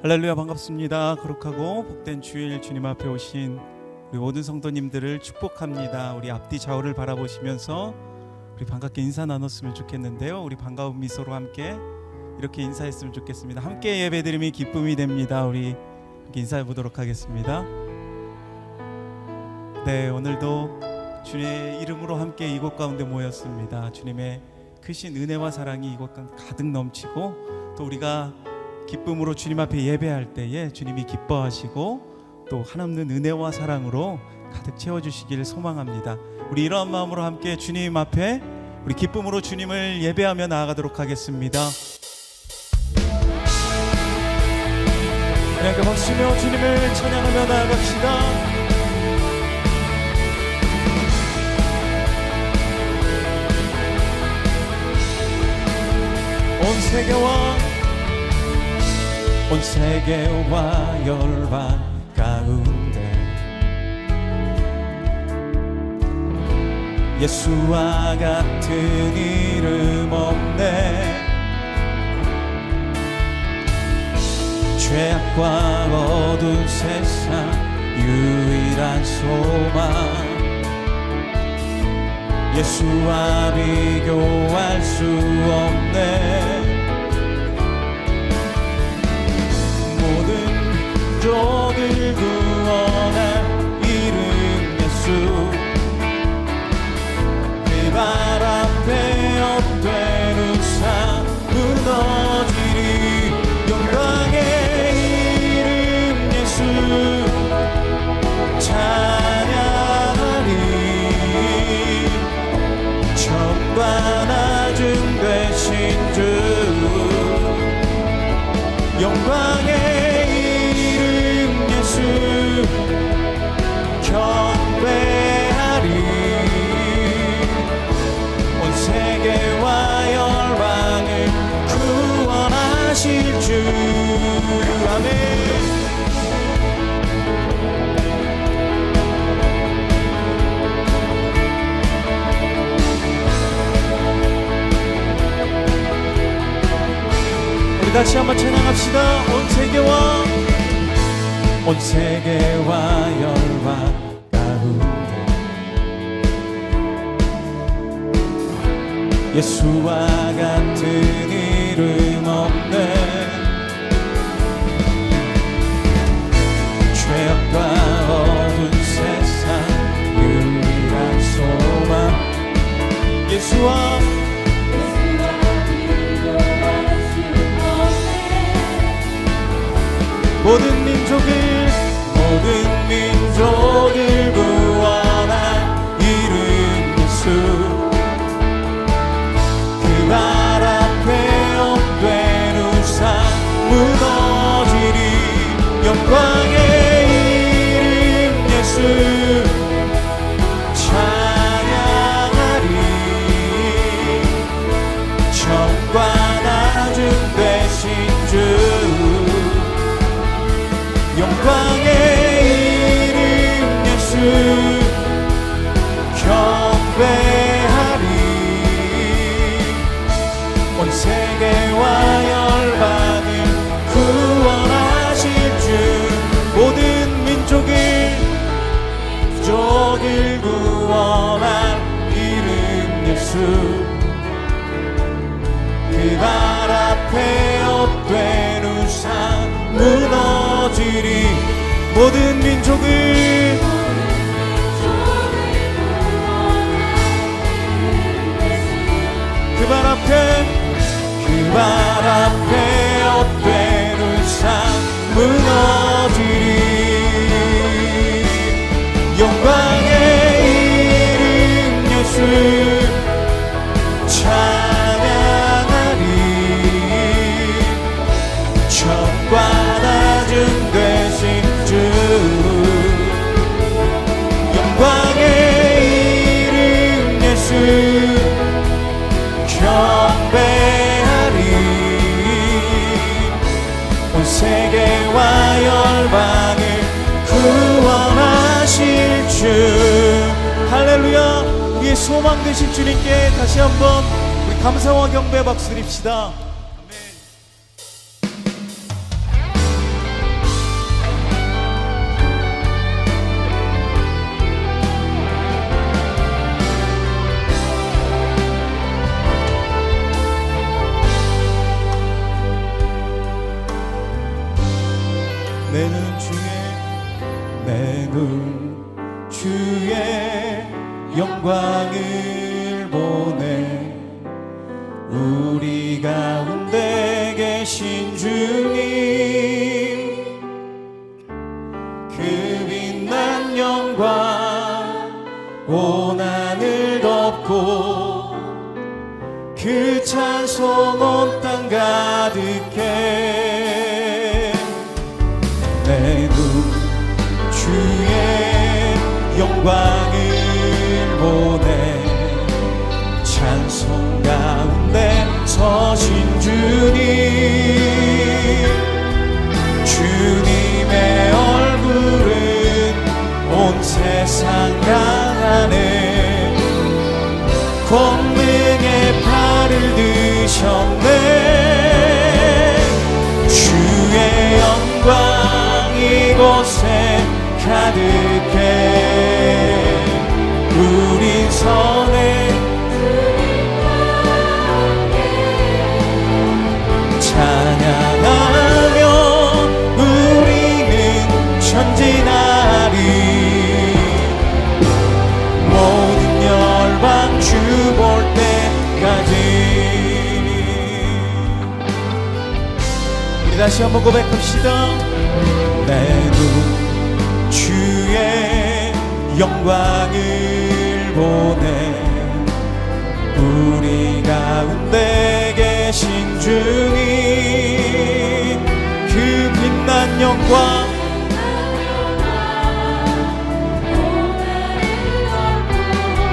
할렐루야, 반갑습니다. 거룩하고 복된 주일 주님 앞에 오신 우리 모든 성도님들을 축복합니다. 우리 앞뒤 좌우를 바라보시면서 우리 반갑게 인사 나눴으면 좋겠는데요, 우리 반가운 미소로 함께 이렇게 인사했으면 좋겠습니다. 함께 예배드림이 기쁨이 됩니다. 우리 함께 인사해 보도록 하겠습니다. 네, 오늘도 주님의 이름으로 함께 이곳 가운데 모였습니다. 주님의 크신 은혜와 사랑이 이곳 가득 넘치고, 또 우리가 기쁨으로 주님 앞에 예배할 때에 주님이 기뻐하시고 또 한없는 은혜와 사랑으로 가득 채워주시기를 소망합니다. 우리 이러한 마음으로 함께 주님 앞에 우리 기쁨으로 주님을 예배하며 나아가도록 하겠습니다. 그냥 박수며 주님을 찬양하며 나아갑시다. 온 세계와 열방 가운데 예수와 같은 이름 없네. 죄악과 어두운 세상 유일한 소망, 예수와 비교할 수 없네. 종을 구원할 이름 예수, 그 발 앞에 엎된 우상 무너지리. 영광의 이름 예수 찬양하리. 처음과 나중 되신 주 영광의 경배하리. 온 세계와 열방을 구원하실 주. 아멘. 우리 다시 한번 찬양합시다. 온 세계와 열방 가운데 예수와 같은 이름 없네. 죄악과 어두운 세상 유일한 소망, 예수와 모든 민족을 구원한 이름 예수, 그 발 앞에 엎된 우상 무너지리. 영광의 이름 예수 찬양하리. 처음과 나중 되신 주 영광의 이름 예수 경배하리. 온 세계와 열방을 구원하실 주, 모든 민족을 구원할 이름 예수, 그 발 앞에 엎된 우상 무너지리. 모든 민족을 그 발 앞에 엎된 우상 무너지리. 영광의 이름 예수 찬양하리. 처음과 나중 되신 주 영광의 이름 예수 경배하리. 온 세계와 열방을 구원하실 주. 할렐루야. 우리의 소망 되신 주님께 다시 한번 우리 감사와 경배 박수 드립시다. 내 눈 주의 영광을 보네. 우리 가운데 계신 주님, 그 빛난 영광 온 하늘 덮고 그 찬송 온 땅 가득해. 내 눈 주의 영광을 보네. 찬송 가운데 서신 주님, 주님의 얼굴은 온 세상 강하네. 권능의 팔을 드셨네. 주의 영광 이곳에 가득해. 우리 선에 찬양하며 우리는 전진하리. 모든 열방 주 볼 때까지. 우리 다시 한번 고백합시다. 내 눈 주의 영광을 보네. 우리 가운데 계신 주님, 그 빛난 영광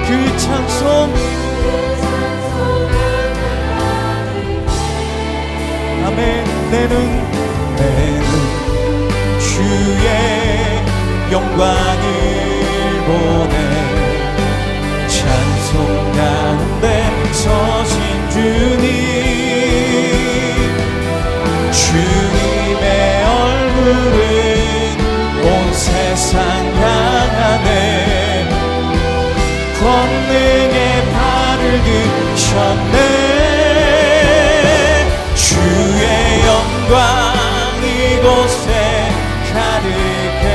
그 찬송. 아멘. 내 눈 주의 영광을 보네. 찬송 가운데 서신 주님, 주님의 얼굴은 온 세상 강하네. 권능의 팔을 드셨네. 주의 영광 이곳에 가득해.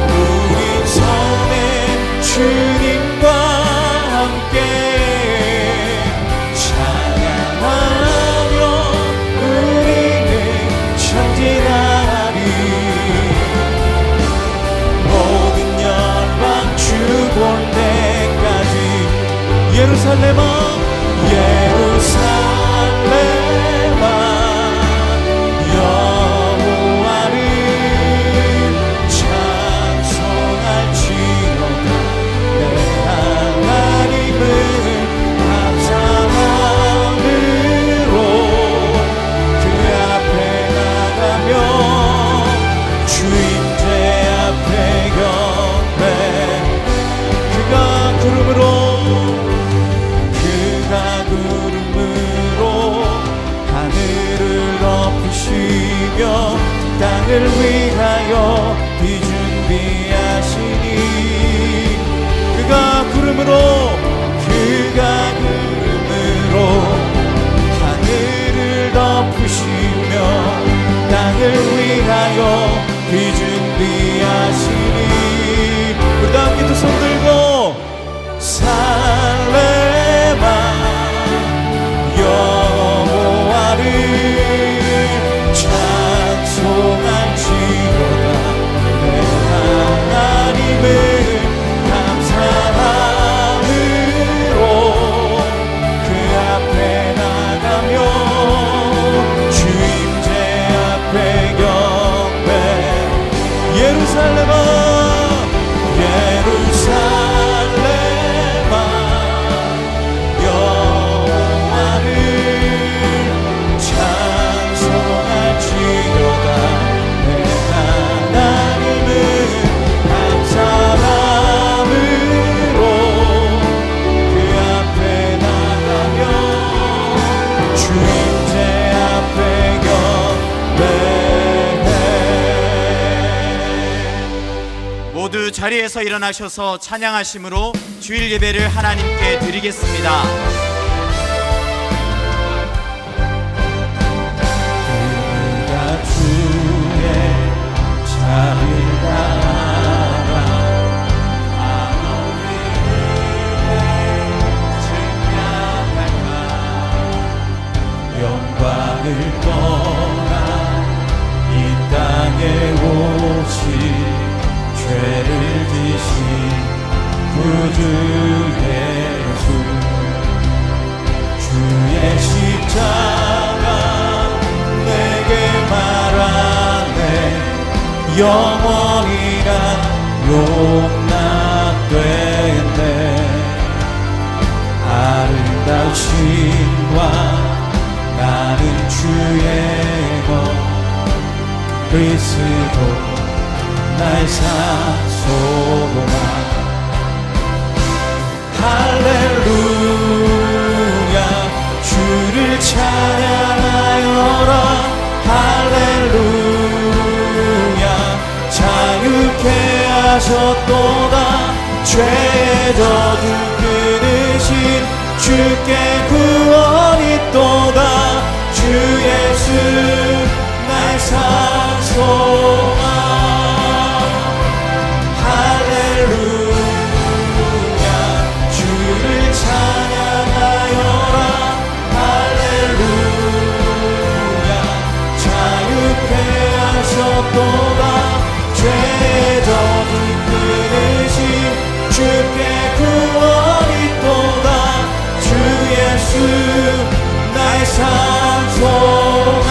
우리 손에 주님과 함께 찬양하며 우리는 전진하리. 모든 열방 주 볼 때까지. 예루살렘아 예루살렘아 여호와를 찬송할지어다. 내 하나님을 감사함으로 그 앞에 나가며 주임제 앞에 경배. 그가 구름으로 하늘을 덮으시며 땅을 위하여 비준비하시니. 그가 구름으로 하늘을 덮으시며 땅을 위하여 비준비하시니. 우리 다 함께 두 손 들고 살레마 여호와를 찬송할지어다. 내 하나님을 감사함으로 그 앞에 나가며 주임제 앞에 경배. 예루살렘아 예루살렘아 여호와를 찬송할지어다. 내 하나님을 감사함으로 그 앞에 나가며 주임제 앞에 경배해. 모두 자리에서 일어나셔서 찬양하심으로 주일 예배를 하나님께 드리겠습니다. 그가 영원이란 용납되네. 아름다우신과 나는 주의 것 그리스도 나의 산소로만. 할렐루야 주를 찬양하여라. 할렐루야 자유케 하셨도다. 죄의 저주 끊으신 주께 구원이 있도다. 주 예수 나의 산소만. 할렐루야 주를 찬양하여라. 할렐루야 자유케 하셨도다. 죄의 저주 끊으신 주께 구원이 있도다. 주 예수 나의 산소만.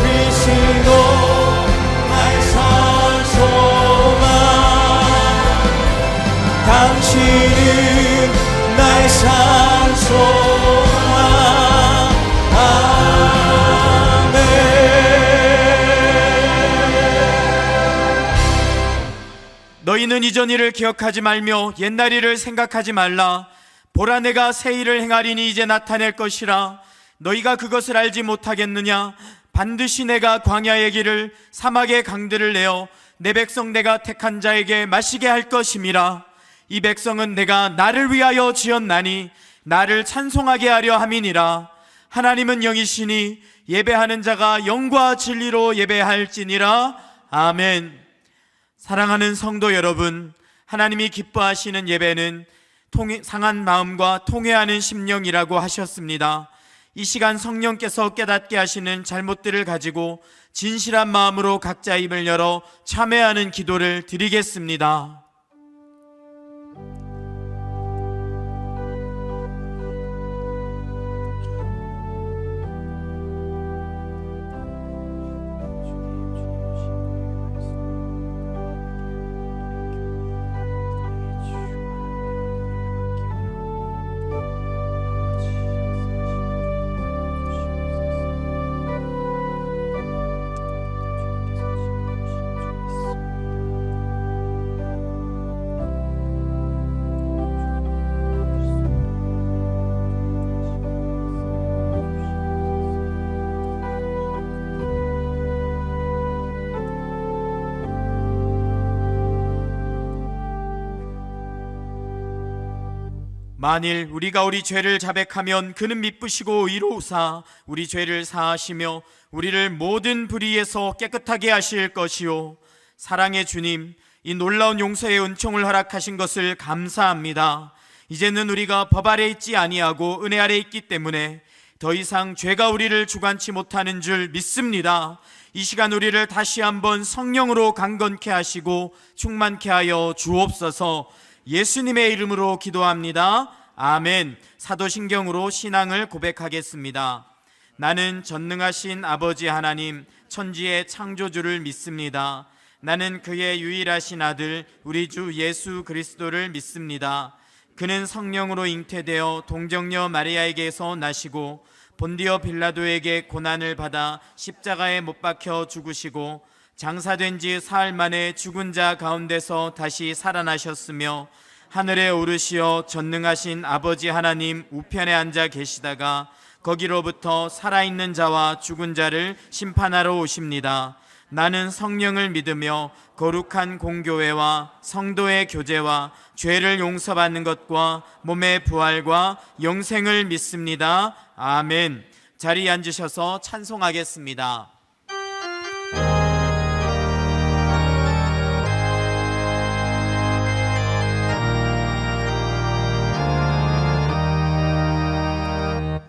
그리스도 나의 산소만. 당신은 나의 산소만. 아멘. 너희는 이전 일을 기억하지 말며 옛날 일을 생각하지 말라. 보라 내가 새 일을 행하리니 이제 나타낼 것이라. 너희가 그것을 알지 못하겠느냐. 반드시 내가 광야의 길을 사막의 강들을 내어 내 백성 내가 택한 자에게 마시게 할 것임이라. 이 백성은 내가 나를 위하여 지었나니 나를 찬송하게 하려 함이니라. 하나님은 영이시니 예배하는 자가 영과 진리로 예배할지니라. 아멘. 사랑하는 성도 여러분, 하나님이 기뻐하시는 예배는 상한 마음과 통회하는 심령이라고 하셨습니다. 이 시간 성령께서 깨닫게 하시는 잘못들을 가지고 진실한 마음으로 각자 입을 열어 참회하는 기도를 드리겠습니다. 만일 우리가 우리 죄를 자백하면 그는 미쁘시고 의로우사 우리 죄를 사하시며 우리를 모든 불의에서 깨끗하게 하실 것이요. 사랑의 주님, 이 놀라운 용서의 은총을 허락하신 것을 감사합니다. 이제는 우리가 법 아래 있지 아니하고 은혜 아래 있기 때문에 더 이상 죄가 우리를 주관치 못하는 줄 믿습니다. 이 시간 우리를 다시 한번 성령으로 강건케 하시고 충만케 하여 주옵소서. 예수님의 이름으로 기도합니다. 아멘. 사도신경으로 신앙을 고백하겠습니다. 나는 전능하신 아버지 하나님, 천지의 창조주를 믿습니다. 나는 그의 유일하신 아들 우리 주 예수 그리스도를 믿습니다. 그는 성령으로 잉태되어 동정녀 마리아에게서 나시고 본디어 빌라도에게 고난을 받아 십자가에 못 박혀 죽으시고 장사된 지 사흘 만에 죽은 자 가운데서 다시 살아나셨으며 하늘에 오르시어 전능하신 아버지 하나님 우편에 앉아 계시다가 거기로부터 살아있는 자와 죽은 자를 심판하러 오십니다. 나는 성령을 믿으며 거룩한 공교회와 성도의 교제와 죄를 용서받는 것과 몸의 부활과 영생을 믿습니다. 아멘. 자리에 앉으셔서 찬송하겠습니다.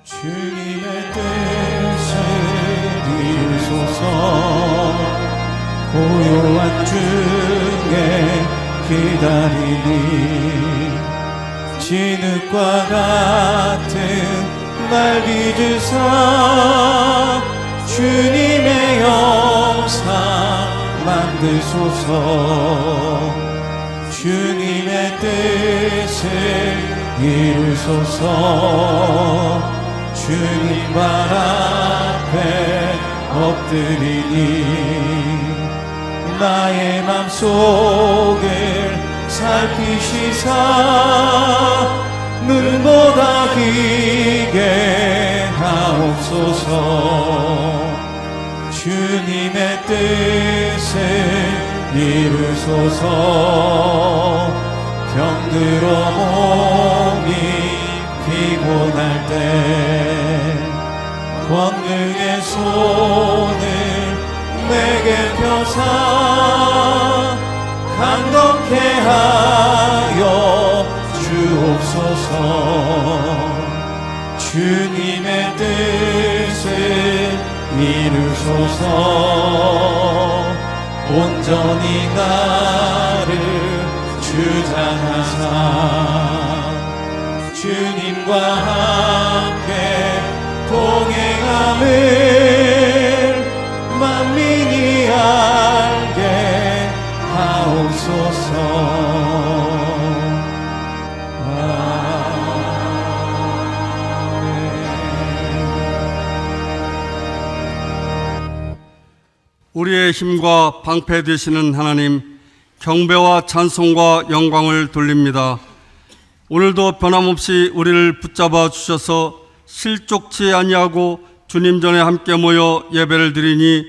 주님의 뜻을 이루소서. 고요한 중에 기다리니 진흙과 같은 날 빚으사 주님의 역사 받으소서. 주님의 뜻을 이루소서. 주님 발 앞에 엎드리니 나의 맘속을 살피시사 눈보다 크게 하옵소서. 주님의 뜻을 이루소서. 병들어 몸이 피곤할 때 권능의 손을 내게 펴사 강건케 하여 주옵소서. 주님의 뜻을 이루소서. 온전히 나를 주장하사 주님과 함께 동행함을 만민이 알게 하옵소서. 우리의 힘과 방패 되시는 하나님, 경배와 찬송과 영광을 돌립니다. 오늘도 변함없이 우리를 붙잡아 주셔서 실족치 아니하고 주님 전에 함께 모여 예배를 드리니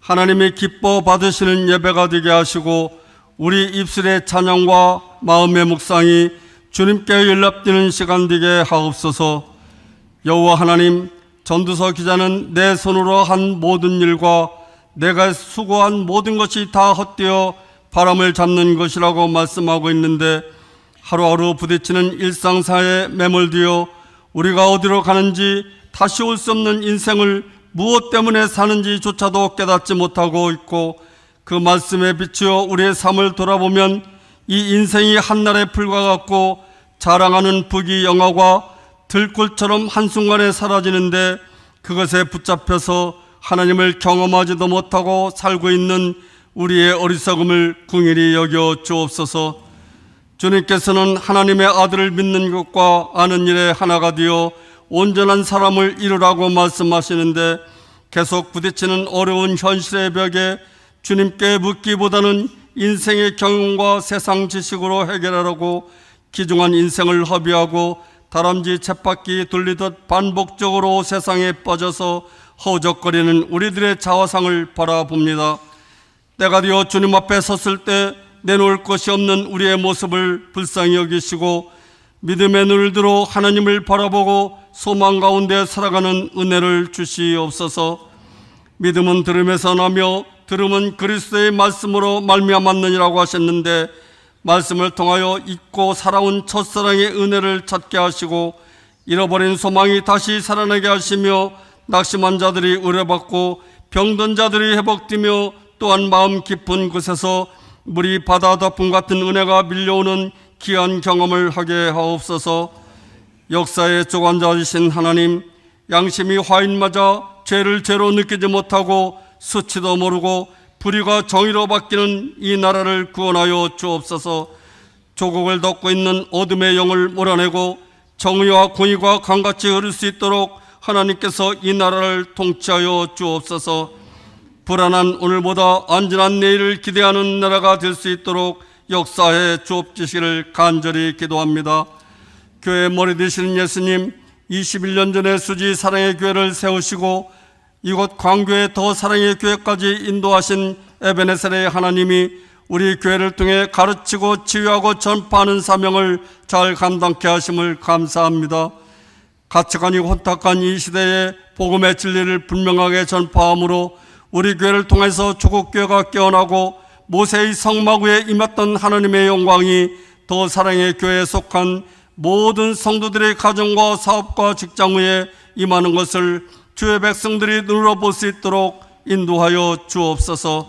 하나님이 기뻐 받으시는 예배가 되게 하시고 우리 입술의 찬양과 마음의 묵상이 주님께 연락되는 시간 되게 하옵소서. 여호와 하나님, 전두서 기자는 내 손으로 한 모든 일과 내가 수고한 모든 것이 다 헛되어 바람을 잡는 것이라고 말씀하고 있는데, 하루하루 부딪히는 일상사에 매몰되어 우리가 어디로 가는지 다시 올 수 없는 인생을 무엇 때문에 사는지조차도 깨닫지 못하고 있고, 그 말씀에 비추어 우리의 삶을 돌아보면 이 인생이 한날의 풀과 같고 자랑하는 부귀 영화가 들꽃처럼 한순간에 사라지는데, 그것에 붙잡혀서 하나님을 경험하지도 못하고 살고 있는 우리의 어리석음을 긍휼히 여겨 주옵소서. 주님께서는 하나님의 아들을 믿는 것과 아는 일에 하나가 되어 온전한 사람을 이루라고 말씀하시는데, 계속 부딪히는 어려운 현실의 벽에 주님께 묻기보다는 인생의 경험과 세상 지식으로 해결하라고 기중한 인생을 허비하고 다람쥐 쳇바퀴 돌리듯 반복적으로 세상에 빠져서 허우적거리는 우리들의 자화상을 바라봅니다. 때가 되어 주님 앞에 섰을 때 내놓을 것이 없는 우리의 모습을 불쌍히 여기시고 믿음의 눈을 들어 하나님을 바라보고 소망 가운데 살아가는 은혜를 주시옵소서. 믿음은 들음에서 나며 들음은 그리스도의 말씀으로 말미암았느니라고 하셨는데, 말씀을 통하여 잊고 살아온 첫사랑의 은혜를 찾게 하시고 잃어버린 소망이 다시 살아나게 하시며 낙심한 자들이 의뢰받고 병든 자들이 회복되며 또한 마음 깊은 곳에서 물이 바다 덮음 같은 은혜가 밀려오는 귀한 경험을 하게 하옵소서. 역사의 주관자이신 하나님, 양심이 화인 맞아 죄를 죄로 느끼지 못하고 수치도 모르고 불의가 정의로 바뀌는 이 나라를 구원하여 주옵소서. 조국을 덮고 있는 어둠의 영을 몰아내고 정의와 공의가 강같이 흐를 수 있도록 하나님께서 이 나라를 통치하여 주옵소서. 불안한 오늘보다 안전한 내일을 기대하는 나라가 될 수 있도록 역사에 주옵주시기를 간절히 기도합니다. 교회 머리 되시는 예수님, 21년 전에 수지 사랑의 교회를 세우시고 이곳 광교의 더 사랑의 교회까지 인도하신 에베네셀의 하나님이 우리 교회를 통해 가르치고 치유하고 전파하는 사명을 잘 감당케 하심을 감사합니다. 가치관이 혼탁한 이 시대에 복음의 진리를 분명하게 전파함으로 우리 교회를 통해서 조국교회가 깨어나고 모세의 성막 위에 임했던 하나님의 영광이 더 사랑의 교회에 속한 모든 성도들의 가정과 사업과 직장 위에 임하는 것을 주의 백성들이 눈으로 볼 수 있도록 인도하여 주옵소서.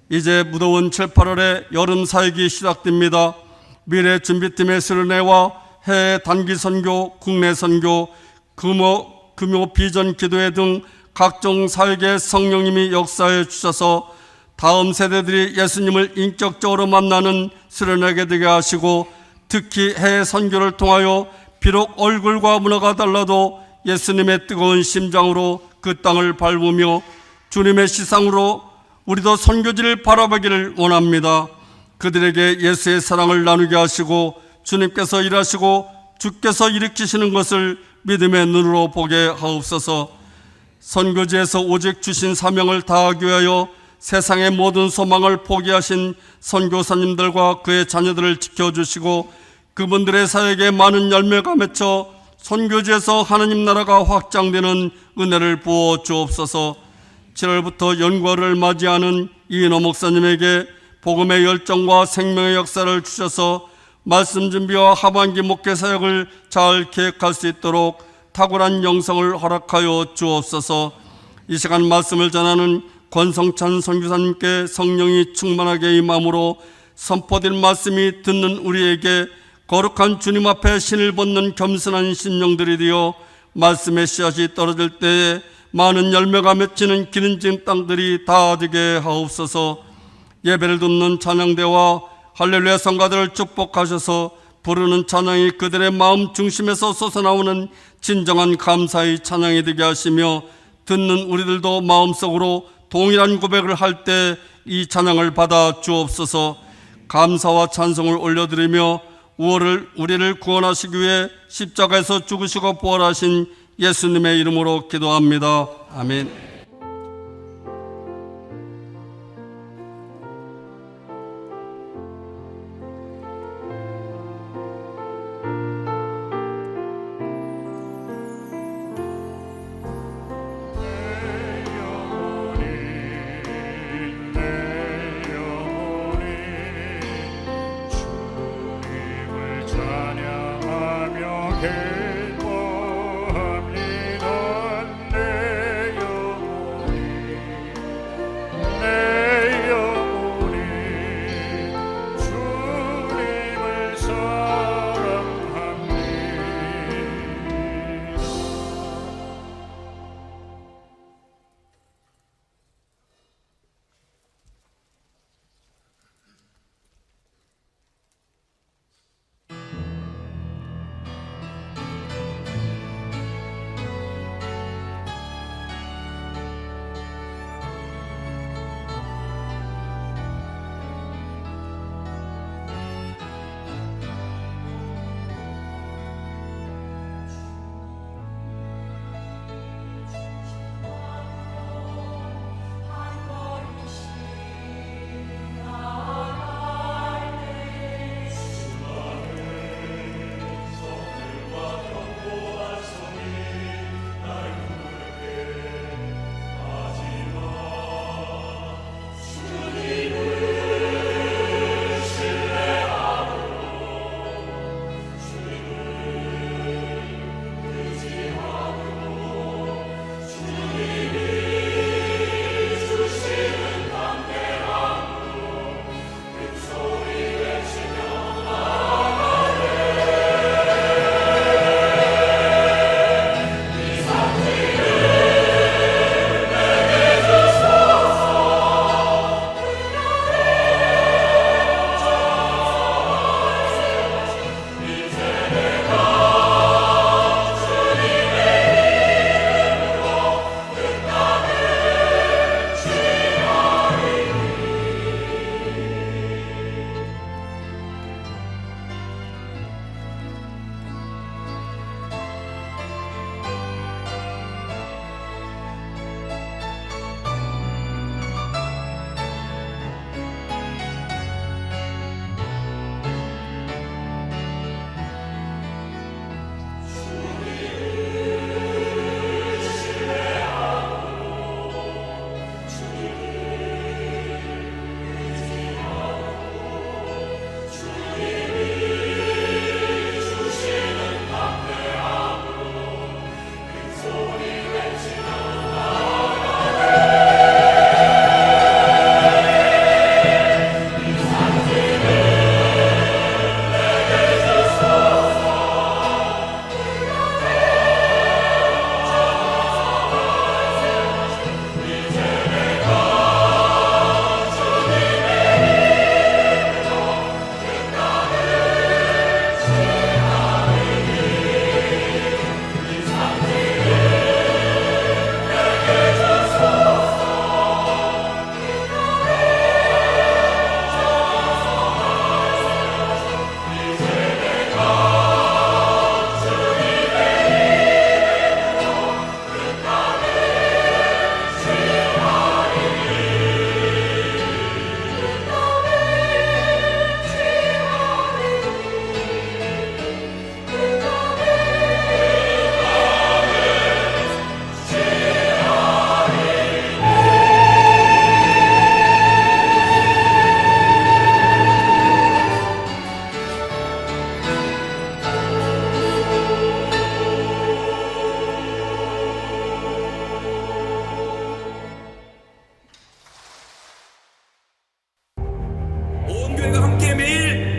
이제 무더운 7, 8월에 여름 사역이 시작됩니다. 미래 준비팀의 수련회와 해외 단기 선교, 국내 선교, 금요 비전 기도회 등 각종 사역에 성령님이 역사해 주셔서 다음 세대들이 예수님을 인격적으로 만나는 수련하게 되게 하시고, 특히 해외 선교를 통하여 비록 얼굴과 문화가 달라도 예수님의 뜨거운 심장으로 그 땅을 밟으며 주님의 시상으로 우리도 선교지를 바라보기를 원합니다. 그들에게 예수의 사랑을 나누게 하시고 주님께서 일하시고 주께서 일으키시는 것을 믿음의 눈으로 보게 하옵소서. 선교지에서 오직 주신 사명을 다하기 위하여 세상의 모든 소망을 포기하신 선교사님들과 그의 자녀들을 지켜주시고 그분들의 사역에 많은 열매가 맺혀 선교지에서 하나님 나라가 확장되는 은혜를 부어 주옵소서. 7월부터 연구월을 맞이하는 이인호 목사님에게 복음의 열정과 생명의 역사를 주셔서 말씀 준비와 하반기 목회 사역을 잘 계획할 수 있도록 탁월한 영성을 허락하여 주옵소서. 이 시간 말씀을 전하는 권성찬 선교사님께 성령이 충만하게 임함으로 선포된 말씀이 듣는 우리에게 거룩한 주님 앞에 신을 벗는 겸손한 심령들이 되어 말씀의 씨앗이 떨어질 때에 많은 열매가 맺히는 기름진 땅들이 다 되게 하옵소서. 예배를 듣는 찬양대와 할렐루야 성가들을 축복하셔서 부르는 찬양이 그들의 마음 중심에서 솟아나오는 진정한 감사의 찬양이 되게 하시며 듣는 우리들도 마음속으로 동일한 고백을 할 때 이 찬양을 받아 주옵소서. 감사와 찬송을 올려드리며 우리를 구원하시기 위해 십자가에서 죽으시고 부활하신 예수님의 이름으로 기도합니다. 아멘. 찬양하며 기뻐합니다. 내 영혼이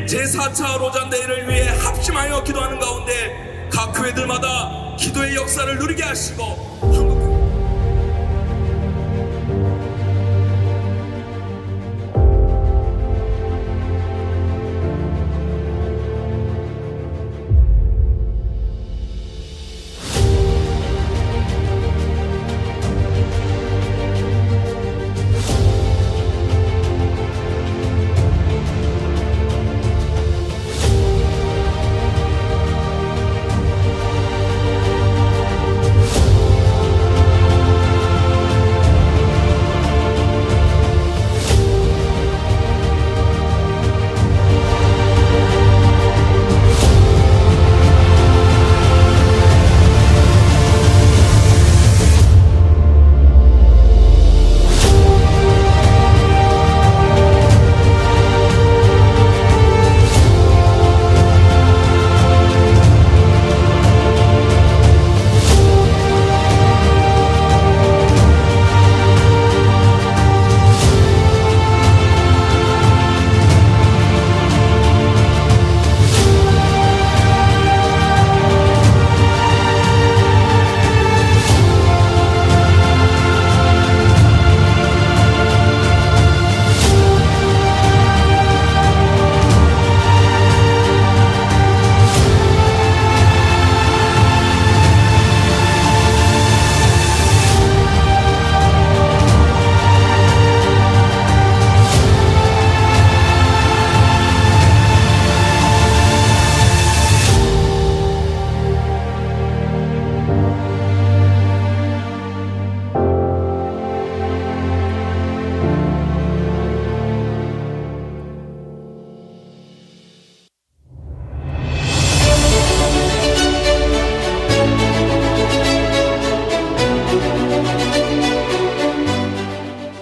제4차 로잔데이를 위해 합심하여 기도하는 가운데 각 교회들마다 기도의 역사를 누리게 하시고 한국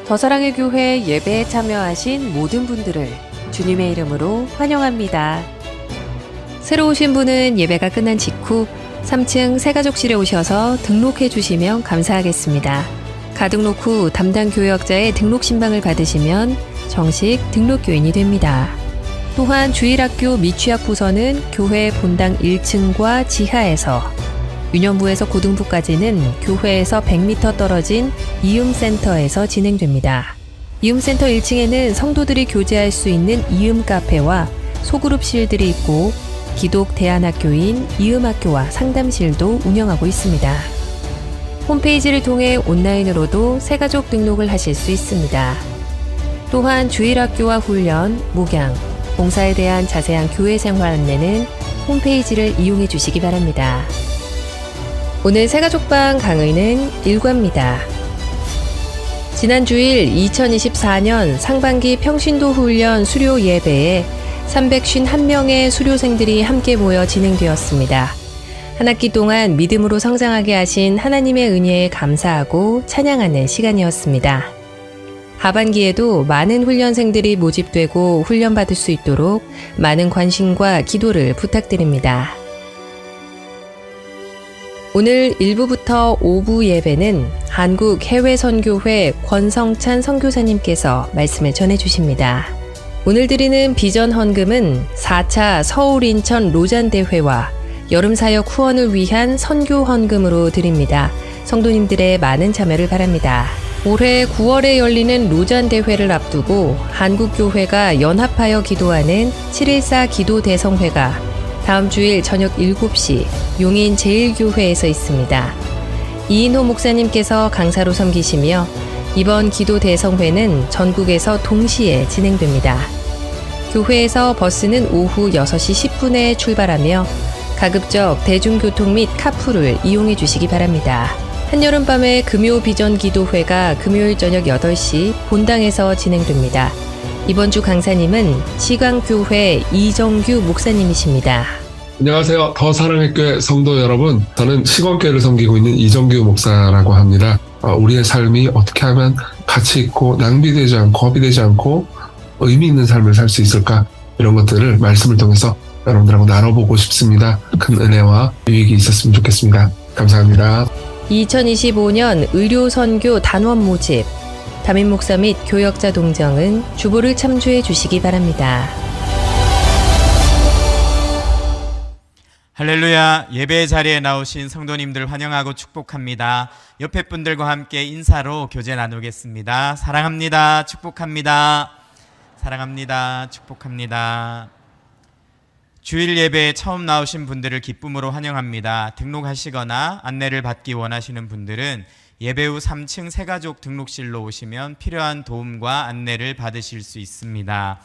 더사랑의 교회 예배에 참여하신 모든 분들을 주님의 이름으로 환영합니다. 새로 오신 분은 예배가 끝난 직후 3층 새가족실에 오셔서 등록해 주시면 감사하겠습니다. 가등록 후 담당 교역자의 등록 신방을 받으시면 정식 등록교인이 됩니다. 또한 주일학교 미취학 부서는 교회 본당 1층과 지하에서, 유년부에서 고등부까지는 교회에서 100m 떨어진 이음센터에서 진행됩니다. 이음센터 1층에는 성도들이 교제할 수 있는 이음 카페와 소그룹실들이 있고 기독 대안학교인 이음학교와 상담실도 운영하고 있습니다. 홈페이지를 통해 온라인으로도 새가족 등록을 하실 수 있습니다. 또한 주일학교와 훈련, 목양, 봉사에 대한 자세한 교회 생활 안내는 홈페이지를 이용해 주시기 바랍니다. 오늘 새가족방 강의는 일과입니다. 지난 주일 2024년 상반기 평신도 훈련 수료 예배에 351명의 수료생들이 함께 모여 진행되었습니다. 한 학기 동안 믿음으로 성장하게 하신 하나님의 은혜에 감사하고 찬양하는 시간이었습니다. 하반기에도 많은 훈련생들이 모집되고 훈련받을 수 있도록 많은 관심과 기도를 부탁드립니다. 오늘 1부부터 5부 예배는 한국해외선교회 권성찬 선교사님께서 말씀을 전해주십니다. 오늘 드리는 비전 헌금은 4차 서울-인천 로잔대회와 여름사역 후원을 위한 선교 헌금으로 드립니다. 성도님들의 많은 참여를 바랍니다. 올해 9월에 열리는 로잔대회를 앞두고 한국교회가 연합하여 기도하는 7.14 기도대성회가 다음 주일 저녁 7시 용인 제1교회에서 있습니다. 이인호 목사님께서 강사로 섬기시며 이번 기도 대성회는 전국에서 동시에 진행됩니다. 교회에서 버스는 오후 6시 10분에 출발하며 가급적 대중교통 및 카풀을 이용해 주시기 바랍니다. 한여름밤의 금요 비전 기도회가 금요일 저녁 8시 본당에서 진행됩니다. 이번 주 강사님은 시강교회 이정규 목사님이십니다. 안녕하세요. 더 사랑의 교회 성도 여러분. 저는 시광교회를 섬기고 있는 이정규 목사라고 합니다. 우리의 삶이 어떻게 하면 가치 있고 낭비되지 않고 허비되지 않고 의미 있는 삶을 살 수 있을까? 이런 것들을 말씀을 통해서 여러분들하고 나눠보고 싶습니다. 큰 은혜와 유익이 있었으면 좋겠습니다. 감사합니다. 2025년 의료선교 단원 모집, 담임 목사 및 교역자 동정은 주보를 참조해 주시기 바랍니다. 할렐루야. 예배 자리에 나오신 성도님들 환영하고 축복합니다. 옆에 분들과 함께 인사로 교제 나누겠습니다. 사랑합니다. 축복합니다. 사랑합니다. 축복합니다. 주일 예배에 처음 나오신 분들을 기쁨으로 환영합니다. 등록하시거나 안내를 받기 원하시는 분들은 예배 후 3층 새가족 등록실로 오시면 필요한 도움과 안내를 받으실 수 있습니다.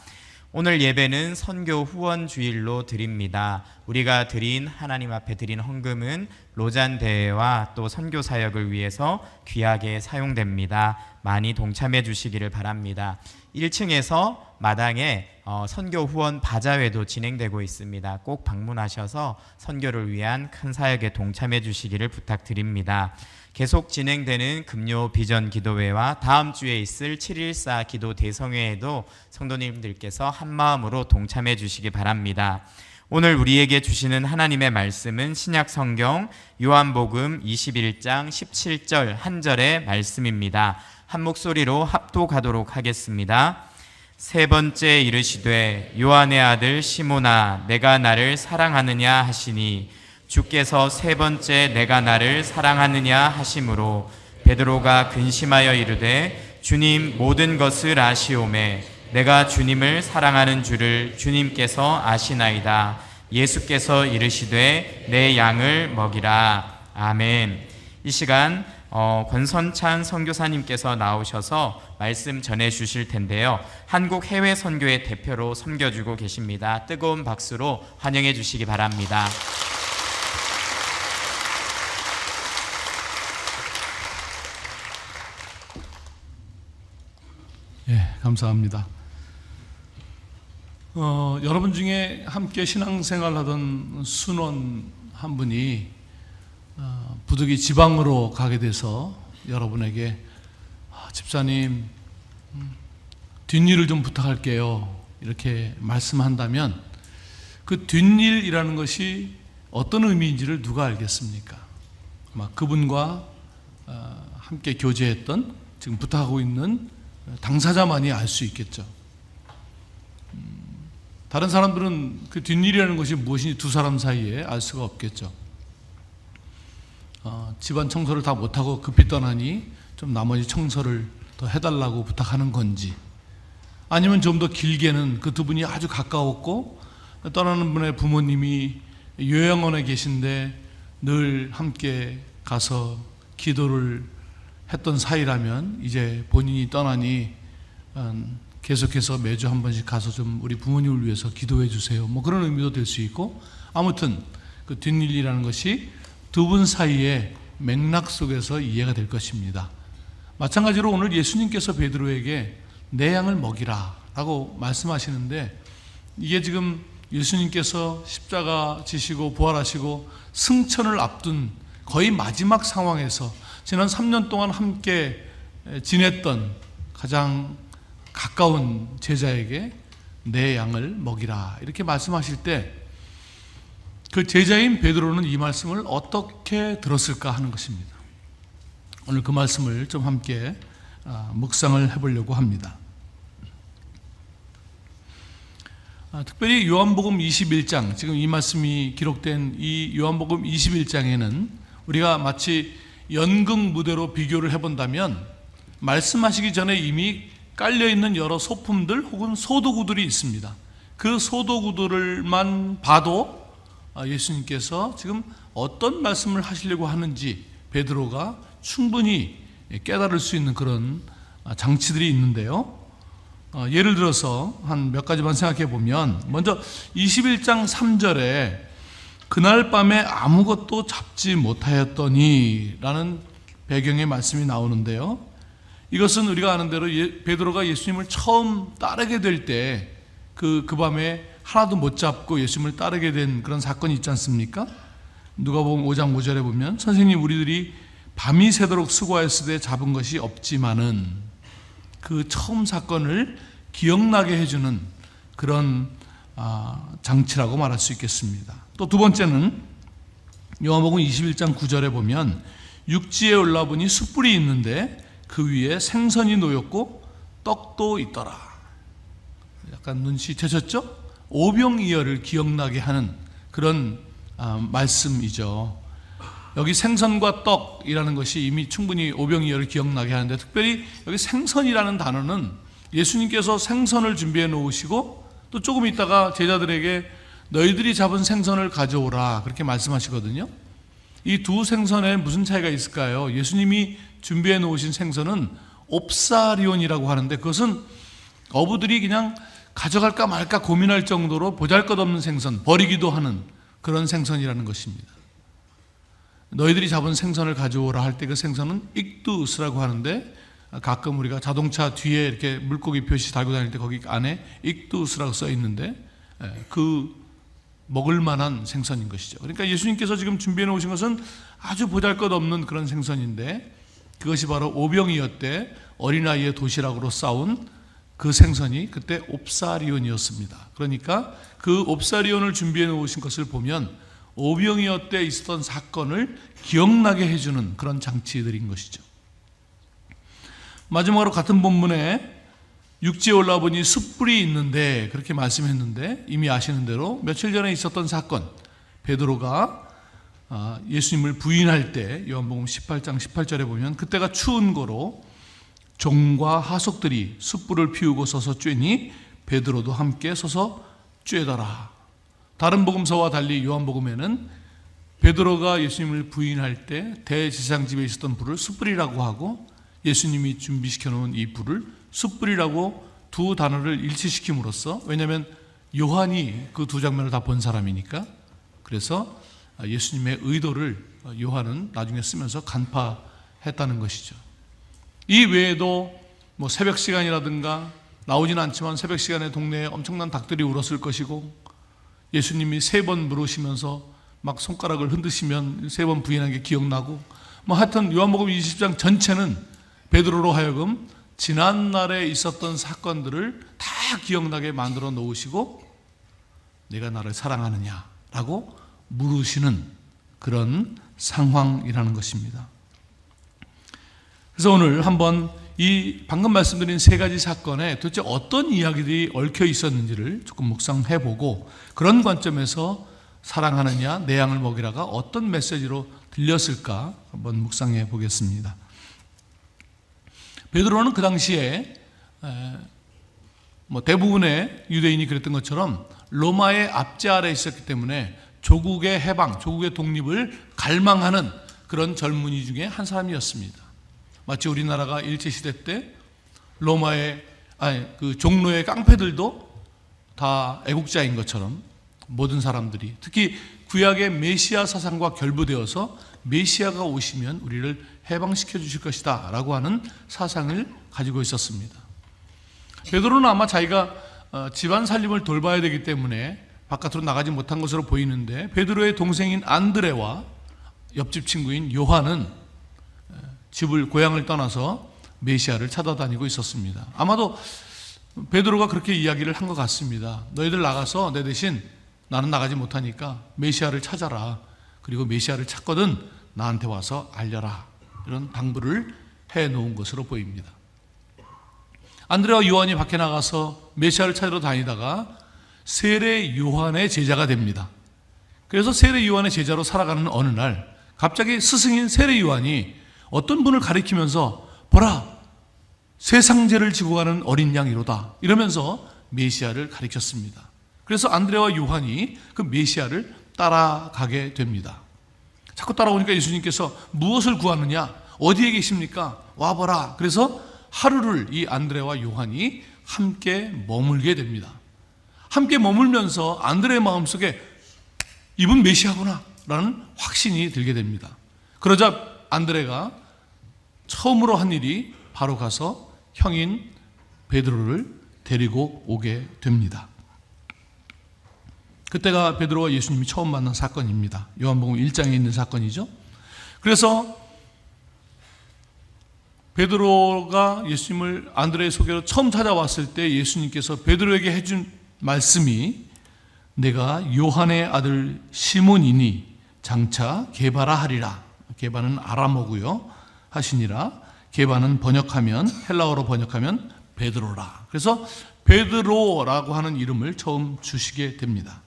오늘 예배는 선교 후원 주일로 드립니다. 우리가 드린 하나님 앞에 드린 헌금은 로잔 대회와 또 선교 사역을 위해서 귀하게 사용됩니다. 많이 동참해 주시기를 바랍니다. 1층에서 마당에 선교 후원 바자회도 진행되고 있습니다. 꼭 방문하셔서 선교를 위한 큰 사역에 동참해 주시기를 부탁드립니다. 계속 진행되는 금요 비전 기도회와 다음 주에 있을 7.14 기도 대성회에도 성도님들께서 한마음으로 동참해 주시기 바랍니다. 오늘 우리에게 주시는 하나님의 말씀은 신약 성경 요한복음 21장 17절 한 절의 말씀입니다. 한 목소리로 합독하도록 하겠습니다. 세 번째 이르시되 요한의 아들 시몬아 내가 나를 사랑하느냐 하시니 주께서 세 번째 내가 나를 사랑하느냐 하심으로 베드로가 근심하여 이르되 주님 모든 것을 아시오매 내가 주님을 사랑하는 줄을 주님께서 아시나이다. 예수께서 이르시되 내 양을 먹이라. 아멘. 이 시간 권선찬 선교사님께서 나오셔서 말씀 전해 주실 텐데요. 한국 해외 선교의 대표로 섬겨주고 계십니다. 뜨거운 박수로 환영해 주시기 바랍니다. 예, 감사합니다. 여러분 중에 함께 신앙생활하던 순원 한 분이 부득이 지방으로 가게 돼서 여러분에게 집사님 뒷일을 좀 부탁할게요 이렇게 말씀한다면 그 뒷일이라는 것이 어떤 의미인지를 누가 알겠습니까? 아마 그분과 함께 교제했던 지금 부탁하고 있는 당사자만이 알 수 있겠죠. 다른 사람들은 그 뒷일이라는 것이 무엇인지 두 사람 사이에 알 수가 없겠죠. 집안 청소를 다 못하고 급히 떠나니 좀 나머지 청소를 더 해달라고 부탁하는 건지, 아니면 좀 더 길게는 그 두 분이 아주 가까웠고 떠나는 분의 부모님이 요양원에 계신데 늘 함께 가서 기도를 했던 사이라면 이제 본인이 떠나니 계속해서 매주 한 번씩 가서 좀 우리 부모님을 위해서 기도해 주세요. 뭐 그런 의미도 될 수 있고, 아무튼 그 뒷일이라는 것이 두 분 사이의 맥락 속에서 이해가 될 것입니다. 마찬가지로 오늘 예수님께서 베드로에게 내 양을 먹이라 라고 말씀하시는데, 이게 지금 예수님께서 십자가 지시고 부활하시고 승천을 앞둔 거의 마지막 상황에서 지난 3년 동안 함께 지냈던 가장 가까운 제자에게 내 양을 먹이라 이렇게 말씀하실 때 그 제자인 베드로는 이 말씀을 어떻게 들었을까 하는 것입니다. 오늘 그 말씀을 좀 함께 묵상을 해보려고 합니다. 특별히 요한복음 21장, 지금 이 말씀이 기록된 이 요한복음 21장에는 우리가 마치 연극 무대로 비교를 해본다면 말씀하시기 전에 이미 깔려있는 여러 소품들 혹은 소도구들이 있습니다. 그 소도구들만 봐도 예수님께서 지금 어떤 말씀을 하시려고 하는지 베드로가 충분히 깨달을 수 있는 그런 장치들이 있는데요. 예를 들어서 한 몇 가지만 생각해 보면, 먼저 21장 3절에 그날 밤에 아무것도 잡지 못하였더니 라는 배경의 말씀이 나오는데요. 이것은 우리가 아는 대로 베드로가 예수님을 처음 따르게 될 때 그 밤에 하나도 못 잡고 예수님을 따르게 된 그런 사건이 있지 않습니까? 누가복음 5장 5절에 보면 선생님 우리들이 밤이 새도록 수고하였을 때 잡은 것이 없지만은, 그 처음 사건을 기억나게 해주는 그런 장치라고 말할 수 있겠습니다. 또 두 번째는 요한복음 21장 9절에 보면 육지에 올라보니 숯불이 있는데 그 위에 생선이 놓였고 떡도 있더라. 약간 눈치채셨죠? 오병이어를 기억나게 하는 그런 말씀이죠. 여기 생선과 떡이라는 것이 이미 충분히 오병이어를 기억나게 하는데, 특별히 여기 생선이라는 단어는 예수님께서 생선을 준비해 놓으시고 또 조금 있다가 제자들에게 너희들이 잡은 생선을 가져오라 그렇게 말씀하시거든요. 이 두 생선에 무슨 차이가 있을까요? 예수님이 준비해 놓으신 생선은 옵사리온이라고 하는데, 그것은 어부들이 그냥 가져갈까 말까 고민할 정도로 보잘것없는 생선, 버리기도 하는 그런 생선이라는 것입니다. 너희들이 잡은 생선을 가져오라 할 때 그 생선은 익두스라고 하는데, 가끔 우리가 자동차 뒤에 이렇게 물고기 표시 달고 다닐 때 거기 안에 익두스라고 써 있는데, 그 먹을 만한 생선인 것이죠. 그러니까 예수님께서 지금 준비해 놓으신 것은 아주 보잘것없는 그런 생선인데, 그것이 바로 오병이어 때 어린아이의 도시락으로 싸운 그 생선이 그때 옵사리온이었습니다. 그러니까 그 옵사리온을 준비해 놓으신 것을 보면 오병이어 때 있었던 사건을 기억나게 해주는 그런 장치들인 것이죠. 마지막으로 같은 본문에 육지에 올라와 보니 숯불이 있는데 그렇게 말씀했는데, 이미 아시는 대로 며칠 전에 있었던 사건, 베드로가 예수님을 부인할 때 요한복음 18장 18절에 보면 그때가 추운 거로 종과 하속들이 숯불을 피우고 서서 쬐니 베드로도 함께 서서 쬐더라. 다른 복음서와 달리 요한복음에는 베드로가 예수님을 부인할 때 대제사장집에 있었던 불을 숯불이라고 하고, 예수님이 준비시켜 놓은 이 불을 숯불이라고 두 단어를 일치시킴으로써, 왜냐하면 요한이 그 두 장면을 다 본 사람이니까, 그래서 예수님의 의도를 요한은 나중에 쓰면서 간파했다는 것이죠. 이 외에도 뭐 새벽 시간이라든가 나오지는 않지만 새벽 시간에 동네에 엄청난 닭들이 울었을 것이고, 예수님이 3번 물으시면서 막 손가락을 흔드시면 3번 부인한 게 기억나고, 뭐 하여튼 요한복음 20장 전체는 베드로로 하여금 지난날에 있었던 사건들을 다 기억나게 만들어 놓으시고, 내가 나를 사랑하느냐라고 물으시는 그런 상황이라는 것입니다. 그래서 오늘 한번 이 방금 말씀드린 3가지 사건에 도대체 어떤 이야기들이 얽혀 있었는지를 조금 묵상해보고, 그런 관점에서 사랑하느냐 내 양을 먹이라가 어떤 메시지로 들렸을까 한번 묵상해 보겠습니다. 베드로는 그 당시에 뭐 대부분의 유대인이 그랬던 것처럼 로마의 압제 아래에 있었기 때문에 조국의 해방, 조국의 독립을 갈망하는 그런 젊은이 중에 한 사람이었습니다. 마치 우리나라가 일제시대 때 로마의 그 종로의 깡패들도 다 애국자인 것처럼 모든 사람들이, 특히 구약의 메시아 사상과 결부되어서 메시아가 오시면 우리를 해방시켜 주실 것이다 라고 하는 사상을 가지고 있었습니다. 베드로는 아마 자기가 집안 살림을 돌봐야 되기 때문에 바깥으로 나가지 못한 것으로 보이는데, 베드로의 동생인 안드레와 옆집 친구인 요한은 고향을 떠나서 메시아를 찾아다니고 있었습니다. 아마도 베드로가 그렇게 이야기를 한 것 같습니다. 너희들 나가서 내 대신, 나는 나가지 못하니까 메시아를 찾아라. 그리고 메시아를 찾거든 나한테 와서 알려라. 이런 당부를 해놓은 것으로 보입니다. 안드레와 요한이 밖에 나가서 메시아를 찾으러 다니다가 세례 요한의 제자가 됩니다. 그래서 세례 요한의 제자로 살아가는 어느 날 갑자기 스승인 세례 요한이 어떤 분을 가리키면서 보라, 세상죄를 지고 가는 어린 양이로다 이러면서 메시아를 가리켰습니다. 그래서 안드레와 요한이 그 메시아를 따라가게 됩니다. 자꾸 따라오니까 예수님께서 무엇을 구하느냐, 어디에 계십니까? 와보라. 그래서 하루를 이 안드레와 요한이 함께 머물게 됩니다. 함께 머물면서 안드레의 마음속에 이분 메시아구나 라는 확신이 들게 됩니다. 그러자 안드레가 처음으로 한 일이 바로 가서 형인 베드로를 데리고 오게 됩니다. 그때가 베드로와 예수님이 처음 만난 사건입니다. 요한복음 1장에 있는 사건이죠. 그래서 베드로가 예수님을 안드레의 소개로 처음 찾아왔을 때 예수님께서 베드로에게 해준 말씀이 내가 요한의 아들 시몬이니 장차 게바라 하리라. 게바는 아람어고요. 하시니라. 게바는 번역하면, 헬라어로 번역하면 베드로라. 그래서 베드로라고 하는 이름을 처음 주시게 됩니다.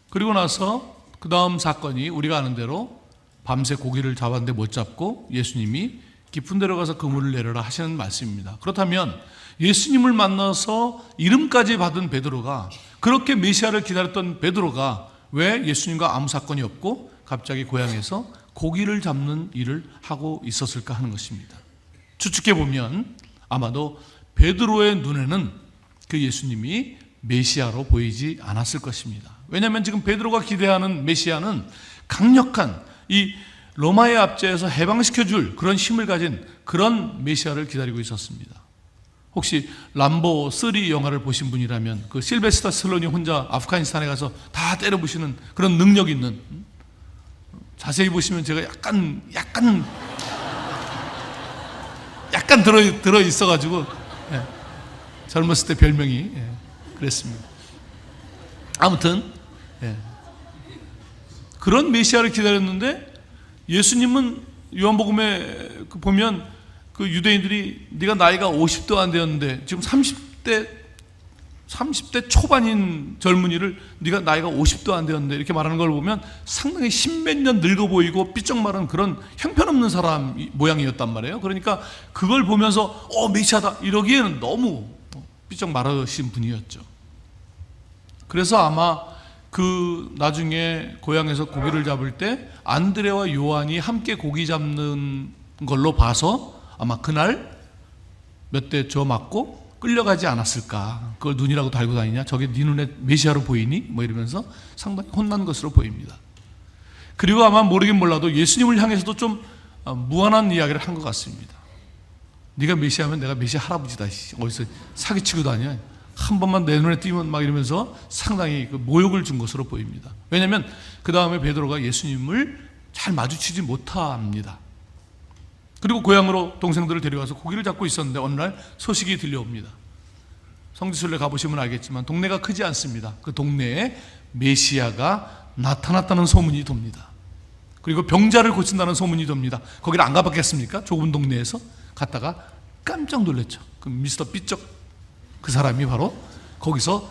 그리고 나서 그 다음 사건이 우리가 아는 대로 밤새 고기를 잡았는데 못 잡고 예수님이 깊은 데로 가서 그물을 내려라 하시는 말씀입니다. 그렇다면 예수님을 만나서 이름까지 받은 베드로가, 그렇게 메시아를 기다렸던 베드로가 왜 예수님과 아무 사건이 없고 갑자기 고향에서 고기를 잡는 일을 하고 있었을까 하는 것입니다. 추측해 보면 아마도 베드로의 눈에는 그 예수님이 메시아로 보이지 않았을 것입니다. 왜냐하면 지금 베드로가 기대하는 메시아는 강력한 이 로마의 압제에서 해방시켜줄 그런 힘을 가진 그런 메시아를 기다리고 있었습니다. 혹시 람보 3 영화를 보신 분이라면 그 실베스터 스탈론이 혼자 아프가니스탄에 가서 다 때려부시는 그런 능력 있는, 자세히 보시면 제가 약간 들어 있어가지고 젊었을 때 별명이 그랬습니다. 아무튼 그런 메시아를 기다렸는데 예수님은 요한복음에 보면 그 유대인들이 네가 나이가 50도 안 되었는데 지금 30대 초반인 젊은이를 네가 나이가 50도 안 되었는데 이렇게 말하는 걸 보면 상당히 십몇 년 늙어 보이고 삐쩍 마른 그런 형편없는 사람 모양이었단 말이에요. 그러니까 그걸 보면서 메시아다 이러기에는 너무 삐쩍 마르신 분이었죠. 그래서 아마 그 나중에 고향에서 고기를 잡을 때 안드레와 요한이 함께 고기 잡는 걸로 봐서 아마 그날 몇 대 줘 맞고 끌려가지 않았을까. 그걸 눈이라고 달고 다니냐, 저게 네 눈에 메시아로 보이니? 뭐 이러면서 상당히 혼난 것으로 보입니다. 그리고 아마 모르긴 몰라도 예수님을 향해서도 좀 무한한 이야기를 한 것 같습니다. 네가 메시아면 내가 메시아 할아버지다, 어디서 사기치고 다녀, 한 번만 내 눈에 띄면 막 이러면서 상당히 그 모욕을 준 것으로 보입니다. 왜냐하면 그 다음에 베드로가 예수님을 잘 마주치지 못합니다. 그리고 고향으로 동생들을 데려가서 고기를 잡고 있었는데 어느 날 소식이 들려옵니다. 성지순례 가보시면 알겠지만 동네가 크지 않습니다. 그 동네에 메시아가 나타났다는 소문이 돕니다. 그리고 병자를 고친다는 소문이 돕니다. 거기를 안 가봤겠습니까? 좁은 동네에서 갔다가 깜짝 놀랐죠. 그 미스터 삐쩍 그 사람이 바로 거기서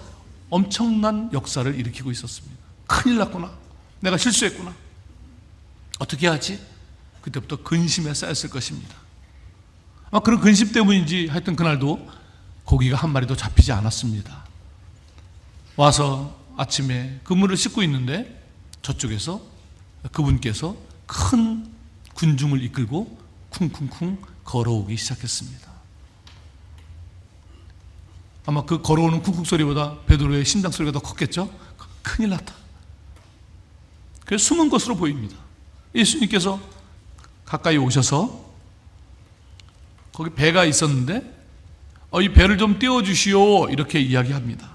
엄청난 역사를 일으키고 있었습니다. 큰일 났구나, 내가 실수했구나, 어떻게 하지? 그때부터 근심에 쌓였을 것입니다. 그런 근심 때문인지 하여튼 그날도 고기가 한 마리도 잡히지 않았습니다. 와서 아침에 그물을 씻고 있는데 저쪽에서 그분께서 큰 군중을 이끌고 쿵쿵쿵 걸어오기 시작했습니다. 아마 그 걸어오는 쿵쿵 소리보다 베드로의 심장 소리가 더 컸겠죠? 큰일 났다. 그래서 숨은 것으로 보입니다. 예수님께서 가까이 오셔서 거기 배가 있었는데 이 배를 좀 띄워주시오 이렇게 이야기합니다.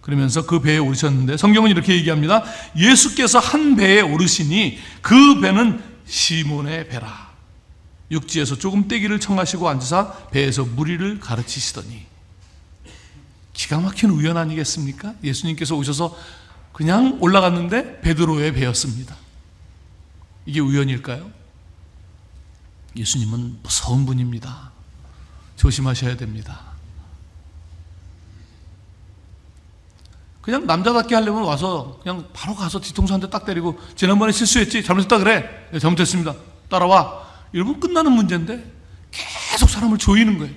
그러면서 그 배에 오르셨는데 성경은 이렇게 얘기합니다. 예수께서 한 배에 오르시니 그 배는 시몬의 배라. 육지에서 조금 떼기를 청하시고 앉으사 배에서 무리를 가르치시더니. 기가 막힌 우연 아니겠습니까? 예수님께서 오셔서 그냥 올라갔는데 베드로의 배였습니다. 이게 우연일까요? 예수님은 무서운 분입니다. 조심하셔야 됩니다. 그냥 남자답게 하려면 와서 그냥 바로 가서 뒤통수 한 대 딱 때리고 지난번에 실수했지? 잘못했다 그래? 네, 잘못했습니다. 따라와. 이러면 끝나는 문제인데 계속 사람을 조이는 거예요.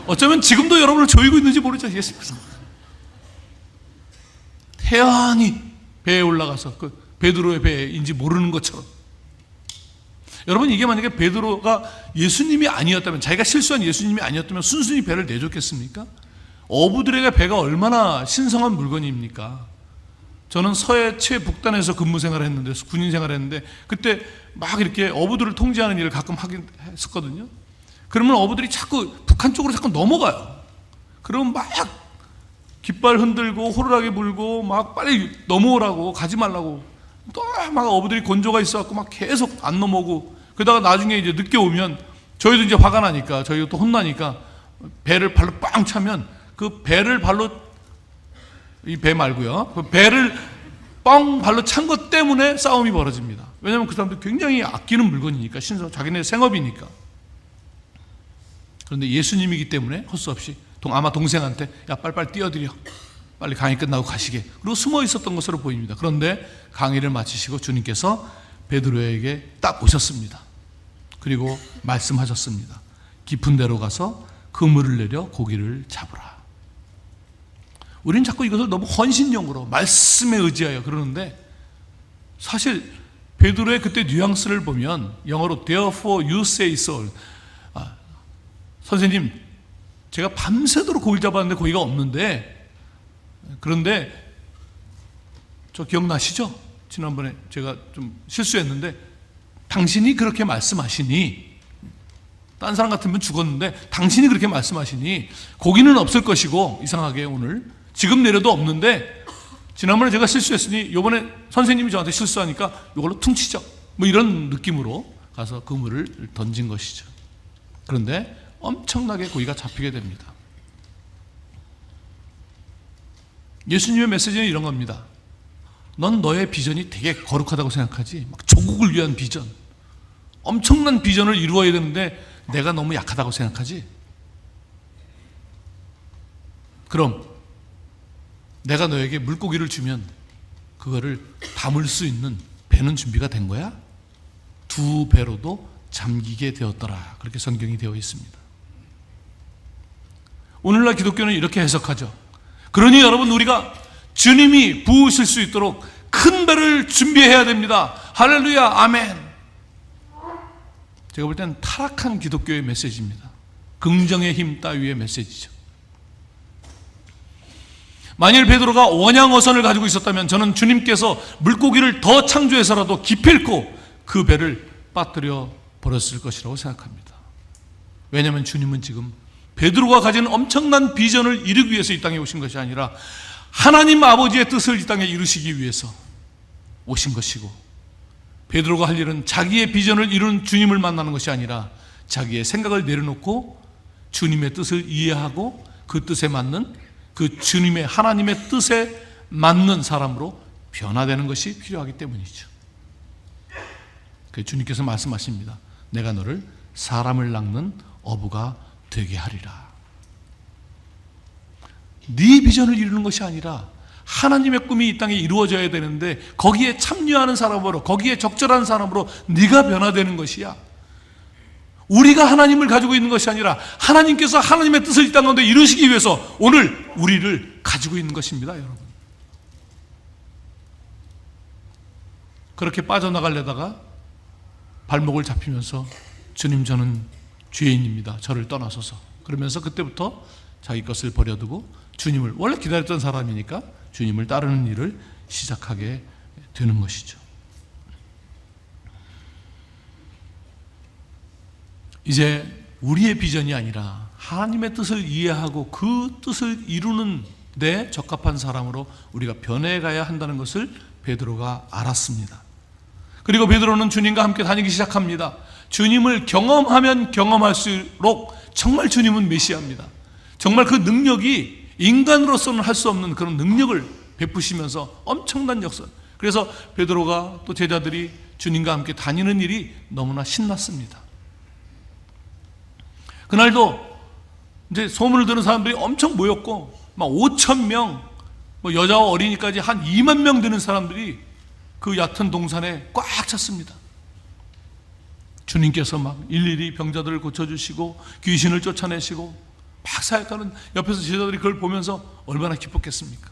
어쩌면 지금도 여러분을 조이고 있는지 모르죠. 예수님께서 태연히 배에 올라가서 그 베드로의 배인지 모르는 것처럼. 여러분, 이게 만약에 베드로가 예수님이 아니었다면, 자기가 실수한 예수님이 아니었다면 순순히 배를 내줬겠습니까? 어부들에게 배가 얼마나 신성한 물건입니까? 저는 서해 최북단에서 근무 생활을 했는데, 군인 생활을 했는데, 그때 막 이렇게 어부들을 통제하는 일을 가끔 하긴 했었거든요. 그러면 어부들이 자꾸 북한 쪽으로 자꾸 넘어가요. 그러면 막 깃발 흔들고 호루라기 불고 막 빨리 넘어오라고, 가지 말라고 또 막 어부들이 곤조가 있어갖고 막 계속 안 넘어오고, 그러다가 나중에 이제 늦게 오면 저희도 이제 화가 나니까, 저희가 또 혼나니까 배를 발로 빵 차면 그 배를 발로, 이 배 말고요, 그 배를 뻥 발로 찬 것 때문에 싸움이 벌어집니다. 왜냐하면 그 사람들 굉장히 아끼는 물건이니까, 신성, 자기네 생업이니까. 그런데 예수님이기 때문에 할 수 없이 아마 동생한테 야 빨리빨리 띄워드려, 빨리 강의 끝나고 가시게. 그리고 숨어 있었던 것으로 보입니다. 그런데 강의를 마치시고 주님께서 베드로에게 딱 오셨습니다. 그리고 말씀하셨습니다. 깊은 데로 가서 그물을 내려 고기를 잡으라. 우리는 자꾸 이것을 너무 헌신용으로 말씀에 의지하여 그러는데, 사실 베드로의 그때 뉘앙스를 보면 영어로 therefore you say so. 선생님, 제가 밤새도록 고기를 잡았는데 고기가 없는데, 그런데 저 기억나시죠? 지난번에 제가 좀 실수했는데 당신이 그렇게 말씀하시니, 딴 사람 같으면 죽었는데 당신이 그렇게 말씀하시니 고기는 없을 것이고, 이상하게 오늘 지금 내려도 없는데 지난번에 제가 실수했으니 이번에 선생님이 저한테 실수하니까 이걸로 퉁치죠. 뭐 이런 느낌으로 가서 그물을 던진 것이죠. 그런데 엄청나게 고기가 잡히게 됩니다. 예수님의 메시지는 이런 겁니다. 넌 너의 비전이 되게 거룩하다고 생각하지? 막 조국을 위한 비전, 엄청난 비전을 이루어야 되는데 내가 너무 약하다고 생각하지? 그럼 내가 너에게 물고기를 주면 그거를 담을 수 있는 배는 준비가 된 거야? 2배로도 잠기게 되었더라. 그렇게 성경이 되어 있습니다. 오늘날 기독교는 이렇게 해석하죠. 그러니 여러분, 우리가 주님이 부으실 수 있도록 큰 배를 준비해야 됩니다. 할렐루야, 아멘. 제가 볼 때는 타락한 기독교의 메시지입니다. 긍정의 힘 따위의 메시지죠. 만일 베드로가 원양어선을 가지고 있었다면 저는 주님께서 물고기를 더 창조해서라도 기필코 그 배를 빠뜨려 버렸을 것이라고 생각합니다. 왜냐하면 주님은 지금 베드로가 가진 엄청난 비전을 이루기 위해서 이 땅에 오신 것이 아니라 하나님 아버지의 뜻을 이 땅에 이루시기 위해서 오신 것이고, 베드로가 할 일은 자기의 비전을 이루는 주님을 만나는 것이 아니라 자기의 생각을 내려놓고 주님의 뜻을 이해하고 그 뜻에 맞는, 그 주님의 하나님의 뜻에 맞는 사람으로 변화되는 것이 필요하기 때문이죠. 그 주님께서 말씀하십니다. 내가 너를 사람을 낚는 어부가 되게 하리라. 네 비전을 이루는 것이 아니라 하나님의 꿈이 이 땅에 이루어져야 되는데 거기에 참여하는 사람으로, 거기에 적절한 사람으로 네가 변화되는 것이야. 우리가 하나님을 가지고 있는 것이 아니라 하나님께서 하나님의 뜻을 이 땅 가운데 이루시기 위해서 오늘 우리를 가지고 있는 것입니다, 여러분. 그렇게 빠져나가려다가 발목을 잡히면서 주님, 저는 죄인입니다. 저를 떠나소서. 그러면서 그때부터 자기 것을 버려두고 주님을, 원래 기다렸던 사람이니까 주님을 따르는 일을 시작하게 되는 것이죠. 이제 우리의 비전이 아니라 하나님의 뜻을 이해하고 그 뜻을 이루는 데 적합한 사람으로 우리가 변해가야 한다는 것을 베드로가 알았습니다. 그리고 베드로는 주님과 함께 다니기 시작합니다. 주님을 경험하면 경험할수록 정말 주님은 메시아입니다. 정말 그 능력이 인간으로서는 할 수 없는 그런 능력을 베푸시면서 엄청난 역사. 그래서 베드로가 또 제자들이 주님과 함께 다니는 일이 너무나 신났습니다. 그날도 이제 소문을 듣는 사람들이 엄청 모였고, 막 5,000명, 뭐 여자와 어린이까지 한 2만 명 되는 사람들이 그 얕은 동산에 꽉 찼습니다. 주님께서 막 일일이 병자들을 고쳐주시고 귀신을 쫓아내시고 막 사역하는, 옆에서 제자들이 그걸 보면서 얼마나 기뻤겠습니까?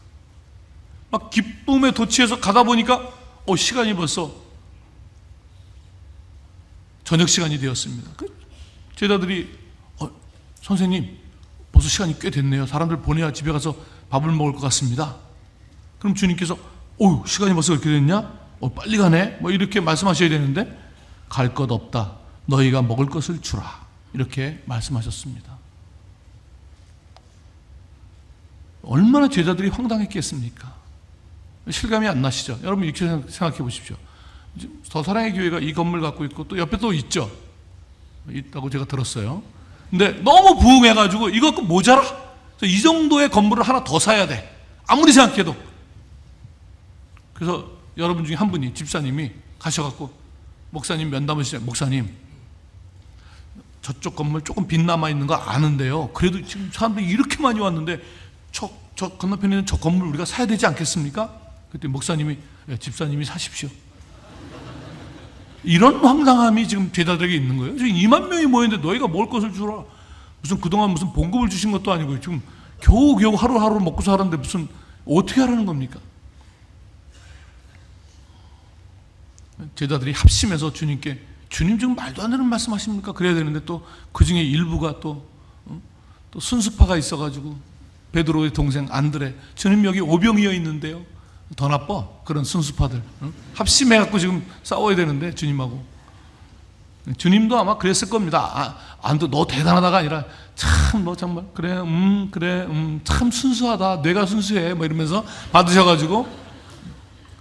막 기쁨에 도취해서 가다 보니까 시간이 벌써 저녁 시간이 되었습니다. 제자들이 선생님, 벌써 시간이 꽤 됐네요. 사람들 보내야 집에 가서 밥을 먹을 것 같습니다. 그럼 주님께서 시간이 벌써 그렇게 됐냐? 빨리 가네? 뭐 이렇게 말씀하셔야 되는데, 갈 것 없다. 너희가 먹을 것을 주라. 이렇게 말씀하셨습니다. 얼마나 제자들이 황당했겠습니까? 실감이 안 나시죠? 여러분 이렇게 생각해 보십시오. 더 사랑의 교회가 이 건물 갖고 있고 또 옆에 또 있죠? 있다고 제가 들었어요. 근데 너무 부흥해가지고 이거 모자라. 이 정도의 건물을 하나 더 사야 돼. 아무리 생각해도. 그래서 여러분 중에 한 분이, 집사님이 가셔갖고 목사님 면담하시죠. 목사님, 저쪽 건물 조금 빚 남아 있는 거 아는데요. 그래도 지금 사람들이 이렇게 많이 왔는데 저 저 건너편에 있는 저 건물 우리가 사야 되지 않겠습니까? 그때 목사님이 집사님이 사십시오. 이런 황당함이 지금 제자들에게 있는 거예요. 지금 2만 명이 모였는데 너희가 먹을 것을 주라. 무슨 그동안 무슨 봉급을 주신 것도 아니고 지금 겨우겨우 하루하루 먹고 사는데 무슨 어떻게 하라는 겁니까? 제자들이 합심해서 주님께 주님 지금 말도 안 되는 말씀하십니까? 그래야 되는데 또 그 중에 일부가 또 순수파가 있어가지고 베드로의 동생 안드레 주님 여기 오병이어 있는데요. 더 나빠 그런 순수파들 합심해갖고 지금 싸워야 되는데 주님하고 주님도 아마 그랬을 겁니다. 안도 너 대단하다가 아니라 참 너 정말 그래 참 순수하다 뇌가 순수해 뭐 이러면서 받으셔가지고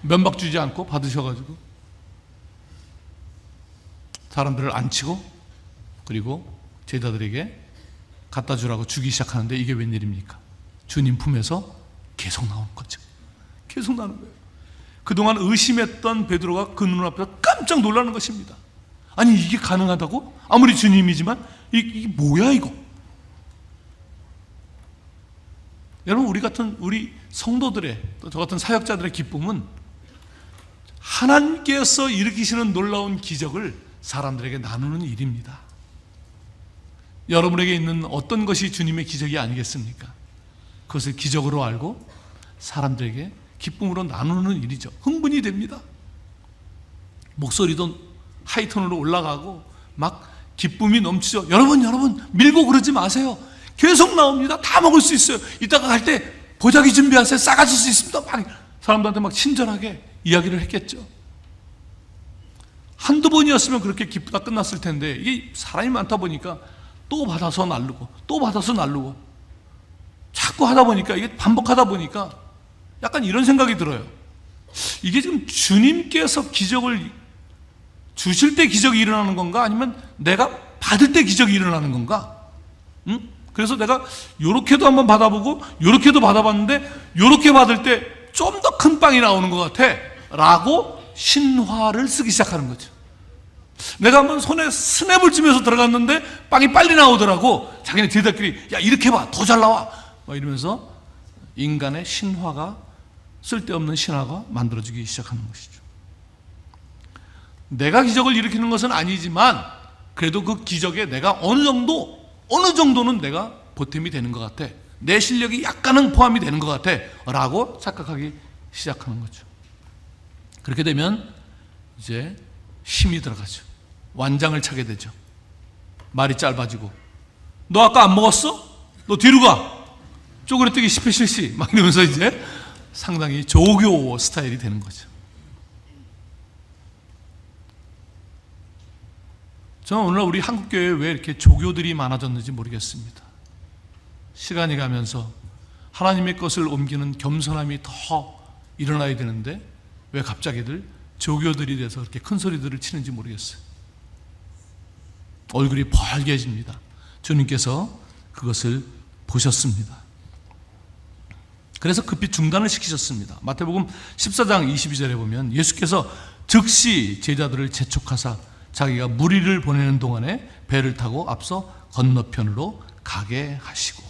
면박 주지 않고 받으셔가지고 사람들을 앉히고 그리고 제자들에게 갖다 주라고 주기 시작하는데 이게 웬일입니까? 주님 품에서 계속 나오는 거죠. 계속 나오는 거예요. 그동안 의심했던 베드로가 그 눈앞에서 깜짝 놀라는 것입니다. 아니 이게 가능하다고? 아무리 주님이지만 이게 뭐야 이거? 여러분 우리 성도들의 또 저 같은 사역자들의 기쁨은 하나님께서 일으키시는 놀라운 기적을 사람들에게 나누는 일입니다. 여러분에게 있는 어떤 것이 주님의 기적이 아니겠습니까? 그것을 기적으로 알고 사람들에게 기쁨으로 나누는 일이죠. 흥분이 됩니다. 목소리도 하이톤으로 올라가고 막 기쁨이 넘치죠. 여러분 밀고 그러지 마세요. 계속 나옵니다. 다 먹을 수 있어요. 이따가 갈 때 보자기 준비하세요. 싸가질 수 있습니다. 막 사람들한테 막 친절하게 이야기를 했겠죠. 한두 번이었으면 그렇게 기쁘다 끝났을 텐데 이게 사람이 많다 보니까 또 받아서 나르고 또 받아서 나르고 자꾸 하다 보니까 이게 반복하다 보니까 약간 이런 생각이 들어요. 이게 지금 주님께서 기적을 주실 때 기적이 일어나는 건가? 아니면 내가 받을 때 기적이 일어나는 건가? 그래서 내가 요렇게도 한번 받아보고 요렇게도 받아봤는데 요렇게 받을 때 좀 더 큰 빵이 나오는 것 같아 라고 신화를 쓰기 시작하는 거죠. 내가 한번 손에 스냅을 쥐면서 들어갔는데 빵이 빨리 나오더라고. 자기네 제자끼리 야 이렇게 봐 더 잘 나와 막 이러면서 인간의 신화가 쓸데없는 신화가 만들어지기 시작하는 것이죠. 내가 기적을 일으키는 것은 아니지만 그래도 그 기적에 내가 어느 정도는 내가 보탬이 되는 것 같아. 내 실력이 약간은 포함이 되는 것 같아 라고 착각하기 시작하는 거죠. 그렇게 되면 이제 힘이 들어가죠. 완장을 차게 되죠. 말이 짧아지고 너 아까 안 먹었어? 너 뒤로 가. 쪼그레뜨기 스페셜시 막 이러면서 이제 상당히 조교 스타일이 되는 거죠. 저는 오늘날 우리 한국교회에 왜 이렇게 조교들이 많아졌는지 모르겠습니다. 시간이 가면서 하나님의 것을 옮기는 겸손함이 더 일어나야 되는데 왜 갑자기들 조교들이 돼서 그렇게 큰 소리들을 치는지 모르겠어요. 얼굴이 벌개집니다. 주님께서 그것을 보셨습니다. 그래서 급히 중단을 시키셨습니다. 마태복음 14장 22절에 보면 예수께서 즉시 제자들을 재촉하사 자기가 무리를 보내는 동안에 배를 타고 앞서 건너편으로 가게 하시고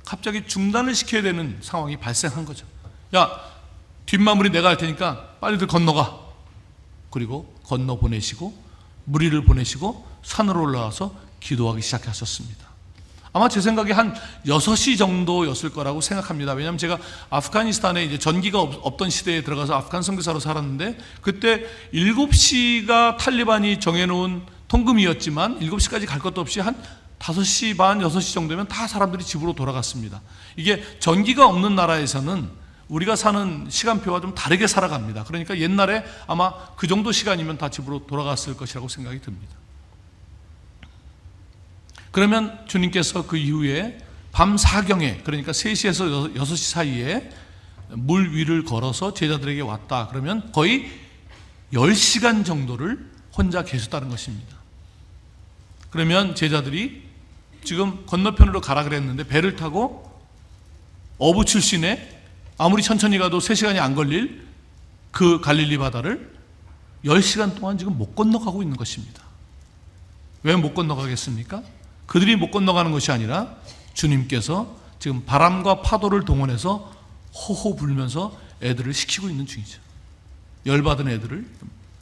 갑자기 중단을 시켜야 되는 상황이 발생한 거죠. 야 뒷마무리 내가 할 테니까 빨리들 건너가. 그리고 건너 보내시고 무리를 보내시고 산으로 올라와서 기도하기 시작하셨습니다. 아마 제 생각에 한 6시 정도였을 거라고 생각합니다. 왜냐하면 제가 아프가니스탄에 이제 전기가 없던 시대에 들어가서 아프간 선교사로 살았는데 그때 7시가 탈리반이 정해놓은 통금이었지만 7시까지 갈 것도 없이 한 5시 반, 6시 정도면 다 사람들이 집으로 돌아갔습니다. 이게 전기가 없는 나라에서는 우리가 사는 시간표와 좀 다르게 살아갑니다. 그러니까 옛날에 아마 그 정도 시간이면 다 집으로 돌아갔을 것이라고 생각이 듭니다. 그러면 주님께서 그 이후에 밤 사경에 그러니까 3시에서 6시 사이에 물 위를 걸어서 제자들에게 왔다. 그러면 거의 10시간 정도를 혼자 계셨다는 것입니다. 그러면 제자들이 지금 건너편으로 가라 그랬는데 배를 타고 어부 출신의 아무리 천천히 가도 3시간이 안 걸릴 그 갈릴리 바다를 10시간 동안 지금 못 건너가고 있는 것입니다. 왜 못 건너가겠습니까? 그들이 못 건너가는 것이 아니라 주님께서 지금 바람과 파도를 동원해서 호호 불면서 애들을 식히고 있는 중이죠. 열받은 애들을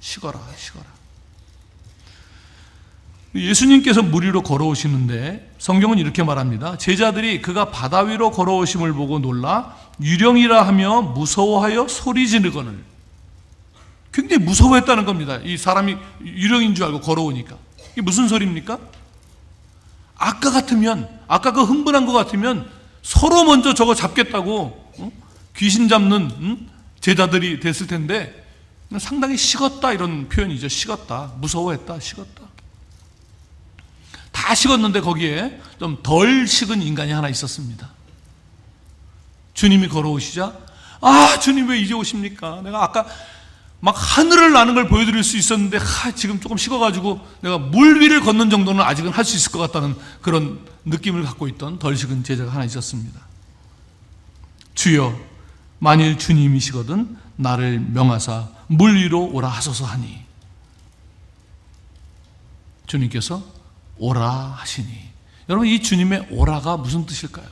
식어라. 예수님께서 물 위로 걸어오시는데 성경은 이렇게 말합니다. 제자들이 그가 바다 위로 걸어오심을 보고 놀라 유령이라 하며 무서워하여 소리 지르거늘. 굉장히 무서워했다는 겁니다. 이 사람이 유령인 줄 알고 걸어오니까. 이게 무슨 소리입니까? 아까 같으면, 아까 그 흥분한 것 같으면 서로 먼저 저거 잡겠다고 귀신 잡는 제자들이 됐을 텐데 상당히 식었다 이런 표현이죠. 식었다. 무서워했다. 식었다. 다 식었는데 거기에 좀 덜 식은 인간이 하나 있었습니다. 주님이 걸어오시자 주님 왜 이제 오십니까? 내가 아까 막 하늘을 나는 걸 보여드릴 수 있었는데 지금 조금 식어가지고 내가 물 위를 걷는 정도는 아직은 할 수 있을 것 같다는 그런 느낌을 갖고 있던 덜 식은 제자가 하나 있었습니다. 주여 만일 주님이시거든 나를 명하사 물 위로 오라 하소서 하니 주님께서 오라 하시니. 여러분 이 주님의 오라가 무슨 뜻일까요?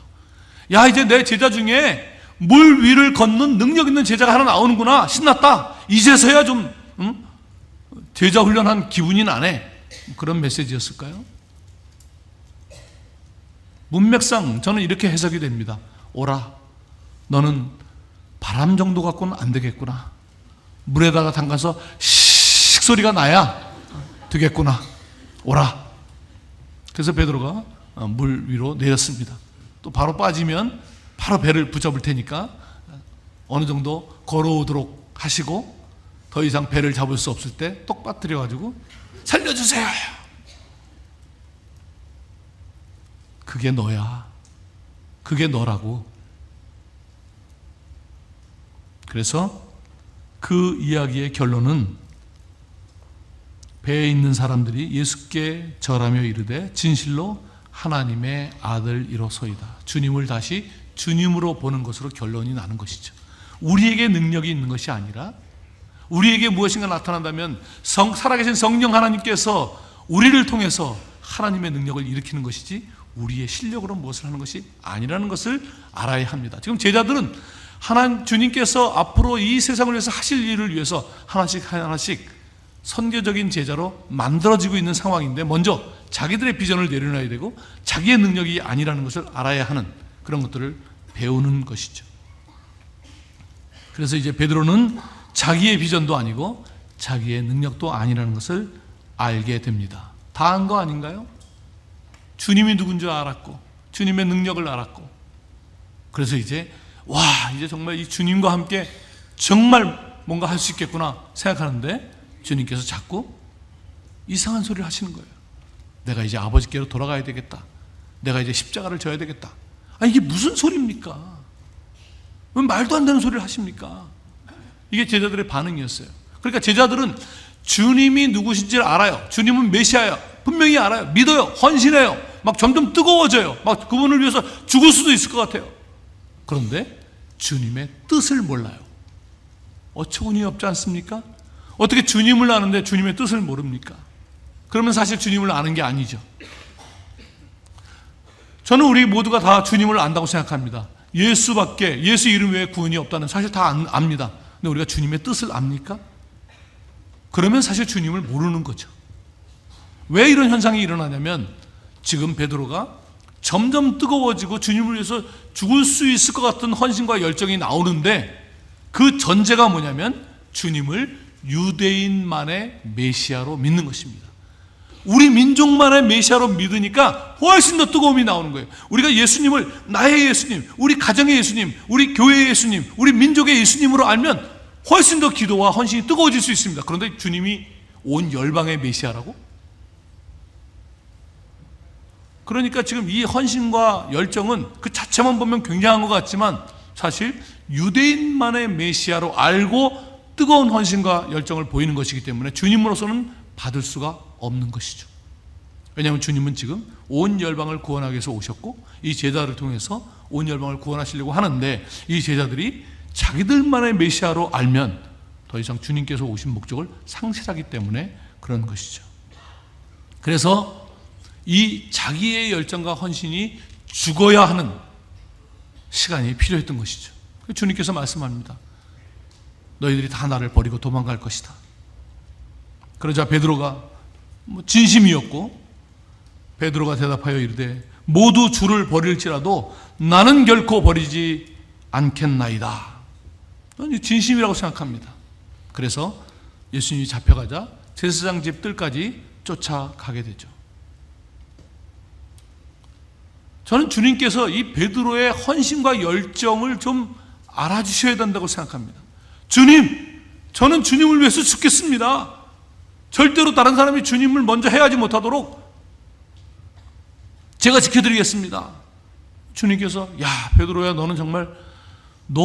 야 이제 내 제자 중에 물 위를 걷는 능력 있는 제자가 하나 나오는구나. 신났다. 이제서야 좀 제자 훈련한 기분이 나네. 그런 메시지였을까요? 문맥상 저는 이렇게 해석이 됩니다. 오라 너는 바람 정도 갖고는 안 되겠구나. 물에다가 담가서 씩 소리가 나야 되겠구나. 오라. 그래서 베드로가 물 위로 내렸습니다. 또 바로 빠지면 바로 배를 붙잡을 테니까 어느 정도 걸어오도록 하시고 더 이상 배를 잡을 수 없을 때 똑 빠뜨려 가지고 살려주세요. 그게 너야. 그게 너라고. 그래서 그 이야기의 결론은 배에 있는 사람들이 예수께 절하며 이르되 진실로 하나님의 아들이로소이다. 주님을 다시 주님으로 보는 것으로 결론이 나는 것이죠. 우리에게 능력이 있는 것이 아니라 우리에게 무엇인가 나타난다면 살아계신 성령 하나님께서 우리를 통해서 하나님의 능력을 일으키는 것이지 우리의 실력으로 무엇을 하는 것이 아니라는 것을 알아야 합니다. 지금 제자들은 주님께서 앞으로 이 세상을 위해서 하실 일을 위해서 하나씩 선교적인 제자로 만들어지고 있는 상황인데 먼저 자기들의 비전을 내려놔야 되고 자기의 능력이 아니라는 것을 알아야 하는 그런 것들을 배우는 것이죠. 그래서 이제 베드로는 자기의 비전도 아니고 자기의 능력도 아니라는 것을 알게 됩니다. 다 한 거 아닌가요? 주님이 누군 줄 알았고 주님의 능력을 알았고 그래서 이제 이제 정말 이 주님과 함께 정말 뭔가 할 수 있겠구나 생각하는데 주님께서 자꾸 이상한 소리를 하시는 거예요. 내가 이제 아버지께로 돌아가야 되겠다. 내가 이제 십자가를 져야 되겠다. 이게 무슨 소리입니까? 왜 말도 안 되는 소리를 하십니까? 이게 제자들의 반응이었어요. 그러니까 제자들은 주님이 누구신지를 알아요. 주님은 메시아야. 분명히 알아요. 믿어요. 헌신해요. 막 점점 뜨거워져요. 막 그분을 위해서 죽을 수도 있을 것 같아요. 그런데 주님의 뜻을 몰라요. 어처구니 없지 않습니까? 어떻게 주님을 아는데 주님의 뜻을 모릅니까? 그러면 사실 주님을 아는 게 아니죠. 저는 우리 모두가 다 주님을 안다고 생각합니다. 예수 이름 외에 구원이 없다는 사실 다 압니다. 근데 우리가 주님의 뜻을 압니까? 그러면 사실 주님을 모르는 거죠. 왜 이런 현상이 일어나냐면 지금 베드로가 점점 뜨거워지고 주님을 위해서 죽을 수 있을 것 같은 헌신과 열정이 나오는데 그 전제가 뭐냐면 주님을 유대인만의 메시아로 믿는 것입니다. 우리 민족만의 메시아로 믿으니까 훨씬 더 뜨거움이 나오는 거예요. 우리가 예수님을 나의 예수님, 우리 가정의 예수님, 우리 교회의 예수님, 우리 민족의 예수님으로 알면 훨씬 더 기도와 헌신이 뜨거워질 수 있습니다. 그런데 주님이 온 열방의 메시아라고? 그러니까 지금 이 헌신과 열정은 그 자체만 보면 굉장한 것 같지만 사실 유대인만의 메시아로 알고 뜨거운 헌신과 열정을 보이는 것이기 때문에 주님으로서는 받을 수가 없는 것이죠. 왜냐하면 주님은 지금 온 열방을 구원하기 위해서 오셨고 이 제자를 통해서 온 열방을 구원하시려고 하는데 이 제자들이 자기들만의 메시아로 알면 더 이상 주님께서 오신 목적을 상실하기 때문에 그런 것이죠. 그래서 이 자기의 열정과 헌신이 죽어야 하는 시간이 필요했던 것이죠. 주님께서 말씀합니다. 너희들이 다 나를 버리고 도망갈 것이다. 그러자 베드로가 진심이었고, 베드로가 대답하여 이르되 모두 주를 버릴지라도 나는 결코 버리지 않겠나이다. 저는 진심이라고 생각합니다. 그래서 예수님이 잡혀가자 제사장 집 뜰까지 쫓아가게 되죠. 저는 주님께서 이 베드로의 헌신과 열정을 좀 알아주셔야 된다고 생각합니다. 주님, 저는 주님을 위해서 죽겠습니다. 절대로 다른 사람이 주님을 먼저 해하지 못하도록 제가 지켜드리겠습니다. 주님께서 야 베드로야, 너는 정말 넌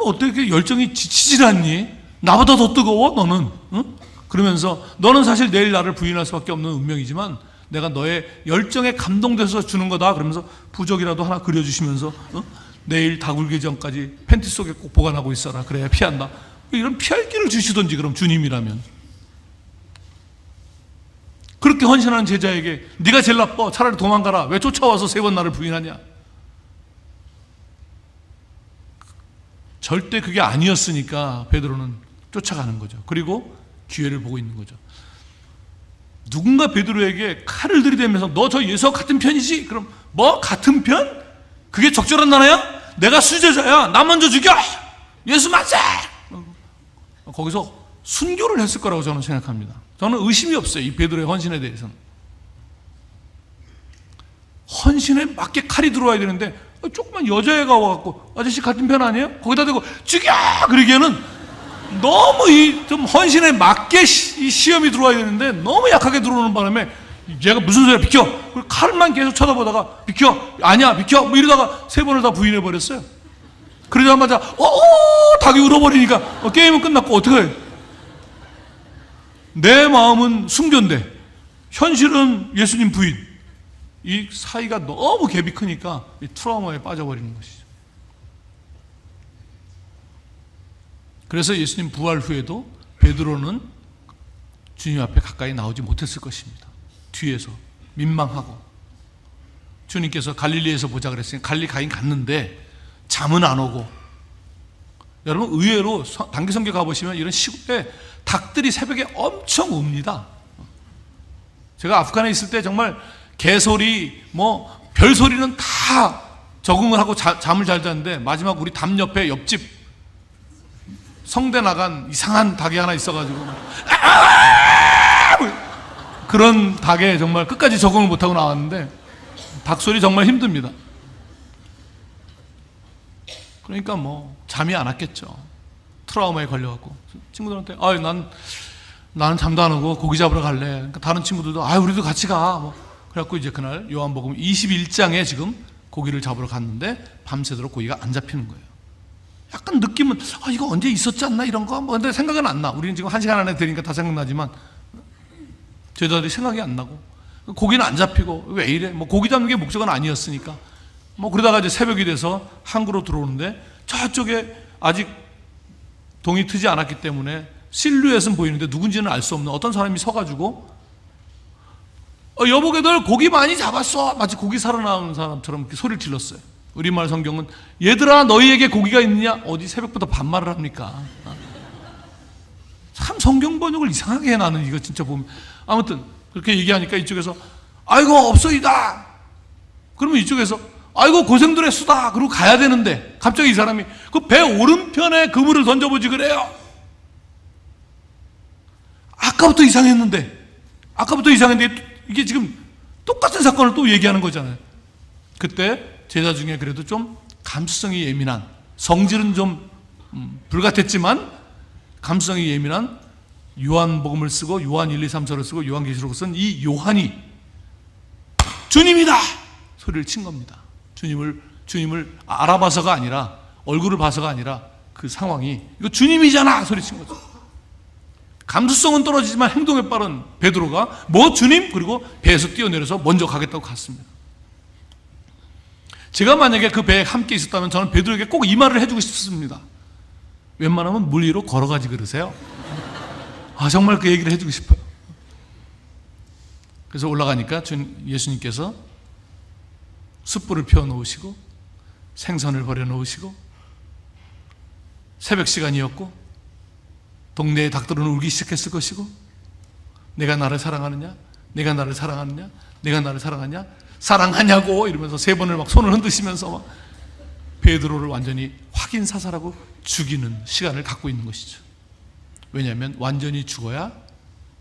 어떻게 열정이 지치질 않니? 나보다 더 뜨거워 너는. 응? 그러면서 너는 사실 내일 나를 부인할 수밖에 없는 운명이지만 내가 너의 열정에 감동돼서 주는 거다. 그러면서 부적이라도 하나 그려주시면서 내일 다굴기 전까지 팬티 속에 꼭 보관하고 있어라. 그래야 피한다. 이런 피할 길을 주시던지 그럼 주님이라면. 그렇게 헌신하는 제자에게 네가 제일 나빠. 차라리 도망가라. 왜 쫓아와서 3번 나를 부인하냐. 절대 그게 아니었으니까 베드로는 쫓아가는 거죠. 그리고 기회를 보고 있는 거죠. 누군가 베드로에게 칼을 들이대면서 너 저 예수와 같은 편이지? 그럼 뭐 같은 편? 그게 적절한 나라야? 내가 수제자야. 나 먼저 죽여. 예수 맞아. 거기서 순교를 했을 거라고 저는 생각합니다. 저는 의심이 없어요. 이 베드로의 헌신에 대해서는. 헌신에 맞게 칼이 들어와야 되는데 조그만 여자애가 와갖고 아저씨 같은 편 아니에요? 거기다 대고 죽여! 그러기에는 너무 좀 헌신에 맞게 이 시험이 들어와야 되는데 너무 약하게 들어오는 바람에 얘가 무슨 소리야, 비켜! 그리고 칼만 계속 쳐다보다가 비켜! 아니야, 비켜! 뭐 이러다가 3번을 다 부인해버렸어요. 그러자마자 닭이 울어버리니까 게임은 끝났고 어떡해. 내 마음은 순교인데 현실은 예수님 부인. 이 사이가 너무 갭이 크니까 이 트라우마에 빠져버리는 것이죠. 그래서 예수님 부활 후에도 베드로는 주님 앞에 가까이 나오지 못했을 것입니다. 뒤에서 민망하고. 주님께서 갈릴리에서 보자 그랬으니 갈릴리 가긴 갔는데 잠은 안 오고. 여러분 의외로 단기성교 가보시면 이런 시골에 닭들이 새벽에 엄청 웁니다. 제가 아프간에 있을 때 정말 개소리 뭐 별소리는 다 적응을 하고 잠을 잘 자는데 마지막 우리 담 옆에 옆집 성대 나간 이상한 닭이 하나 있어가지고 그런 닭에 정말 끝까지 적응을 못하고 나왔는데 닭소리 정말 힘듭니다. 그러니까 뭐 잠이 안 왔겠죠. 트라우마에 걸려갖고 친구들한테 나는 잠도 안 오고 고기 잡으러 갈래. 그러니까 다른 친구들도 우리도 같이 가. 뭐 그래갖고 이제 그날 요한복음 21장에 지금 고기를 잡으러 갔는데 밤새도록 고기가 안 잡히는 거예요. 약간 느낌은 이거 언제 있었지 않나 이런 거. 근데 생각은 안 나. 우리는 지금 1시간 안에 되니까 다 생각나지만 제자들이 생각이 안 나고 고기는 안 잡히고 왜 이래? 뭐 고기 잡는 게 목적은 아니었으니까 뭐 그러다가 이제 새벽이 돼서 항구로 들어오는데 저쪽에 아직 동이 트지 않았기 때문에 실루엣은 보이는데 누군지는 알 수 없는 어떤 사람이 서가지고 여보게들 고기 많이 잡았어. 마치 고기 사러 나오는 사람처럼 이렇게 소리를 질렀어요. 우리말 성경은 얘들아 너희에게 고기가 있느냐? 어디 새벽부터 반말을 합니까? 참 성경 번역을 이상하게 해. 나는 이거 진짜 보면 아무튼 그렇게 얘기하니까 이쪽에서 아이고 없어이다. 그러면 이쪽에서 아이고 고생들 했수다. 그러고 가야 되는데 갑자기 이 사람이 그 배 오른편에 그물을 던져보지 그래요. 아까부터 이상했는데 이게 지금 똑같은 사건을 또 얘기하는 거잖아요. 그때 제자 중에 그래도 좀 감수성이 예민한, 성질은 좀 불같았지만 감수성이 예민한 요한복음을 쓰고 요한 1, 2, 3서를 쓰고 요한계시록을 쓴 이 요한이 주님이다 소리를 친 겁니다. 주님을 알아봐서가 아니라 얼굴을 봐서가 아니라 그 상황이 이거 주님이잖아 소리 친 거죠. 감수성은 떨어지지만 행동에 빠른 베드로가 뭐 주님? 그리고 배에서 뛰어내려서 먼저 가겠다고 갔습니다. 제가 만약에 그 배에 함께 있었다면 저는 베드로에게 꼭 이 말을 해주고 싶습니다. 웬만하면 물 위로 걸어가지 그러세요. 정말 그 얘기를 해주고 싶어요. 그래서 올라가니까 예수님께서 숯불을 피워놓으시고 생선을 버려놓으시고 새벽 시간이었고 동네의 닭들은 울기 시작했을 것이고 내가 나를 사랑하느냐? 내가 나를 사랑하느냐? 내가 나를 사랑하냐? 사랑하냐고 이러면서 3번을 막 손을 흔드시면서 막 베드로를 완전히 확인사살하고 죽이는 시간을 갖고 있는 것이죠. 왜냐하면 완전히 죽어야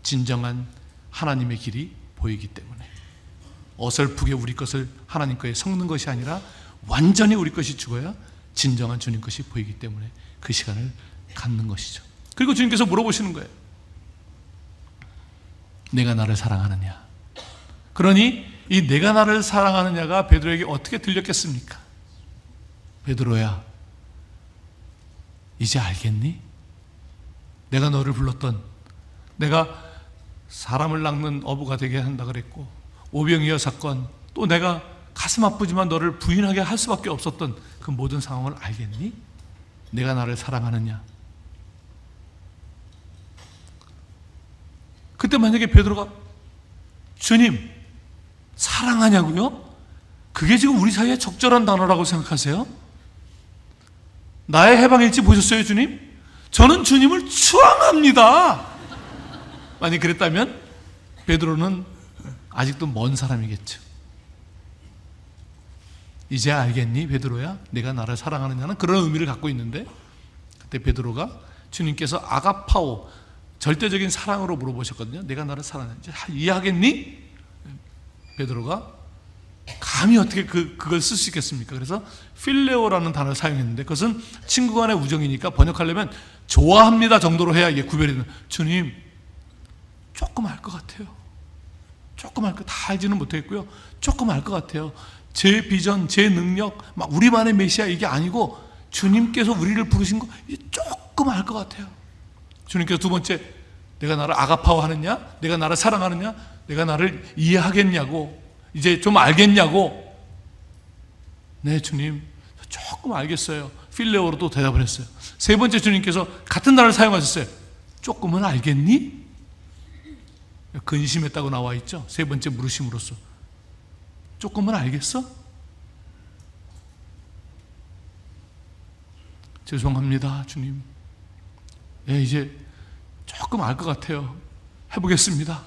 진정한 하나님의 길이 보이기 때문에 어설프게 우리 것을 하나님 거에 섞는 것이 아니라 완전히 우리 것이 죽어야 진정한 주님 것이 보이기 때문에 그 시간을 갖는 것이죠. 그리고 주님께서 물어보시는 거예요. 내가 나를 사랑하느냐? 그러니 이 내가 나를 사랑하느냐가 베드로에게 어떻게 들렸겠습니까? 베드로야, 이제 알겠니? 내가 너를 불렀던, 내가 사람을 낚는 어부가 되게 한다 그랬고 오병이어 사건, 또 내가 가슴 아프지만 너를 부인하게 할 수밖에 없었던 그 모든 상황을 알겠니? 내가 나를 사랑하느냐? 그때 만약에 베드로가 주님 사랑하냐고요? 그게 지금 우리 사이에 적절한 단어라고 생각하세요? 나의 해방일지 보셨어요, 주님? 저는 주님을 추앙합니다. 만약 그랬다면 베드로는 아직도 먼 사람이겠죠. 이제 알겠니, 베드로야? 내가 나를 사랑하느냐는 그런 의미를 갖고 있는데, 그때 베드로가 주님께서 아가파오, 절대적인 사랑으로 물어보셨거든요. 내가 나를 사랑하는지 이해하겠니? 베드로가 감히 어떻게 그걸 쓸 수 있겠습니까? 그래서 필레오라는 단어를 사용했는데 그것은 친구 간의 우정이니까 번역하려면 좋아합니다 정도로 해야 이게 구별이 되는. 주님 조금 알 것 같아요. 조금 알 것, 다 알지는 못했고요. 조금 알 것 같아요. 제 비전, 제 능력, 막 우리만의 메시아 이게 아니고 주님께서 우리를 부르신 거 조금 알 것 같아요. 주님께서 두 번째, 내가 나를 아가파오 하느냐? 내가 나를 사랑하느냐? 내가 나를 이해하겠냐고, 이제 좀 알겠냐고. 네, 주님, 조금 알겠어요. 필레오로 또 대답을 했어요. 세 번째, 주님께서 같은 단어를 사용하셨어요. 조금은 알겠니? 근심했다고 나와 있죠. 세 번째 물으심으로써. 조금은 알겠어? 죄송합니다, 주님. 예, 이제 조금 알 것 같아요. 해보겠습니다.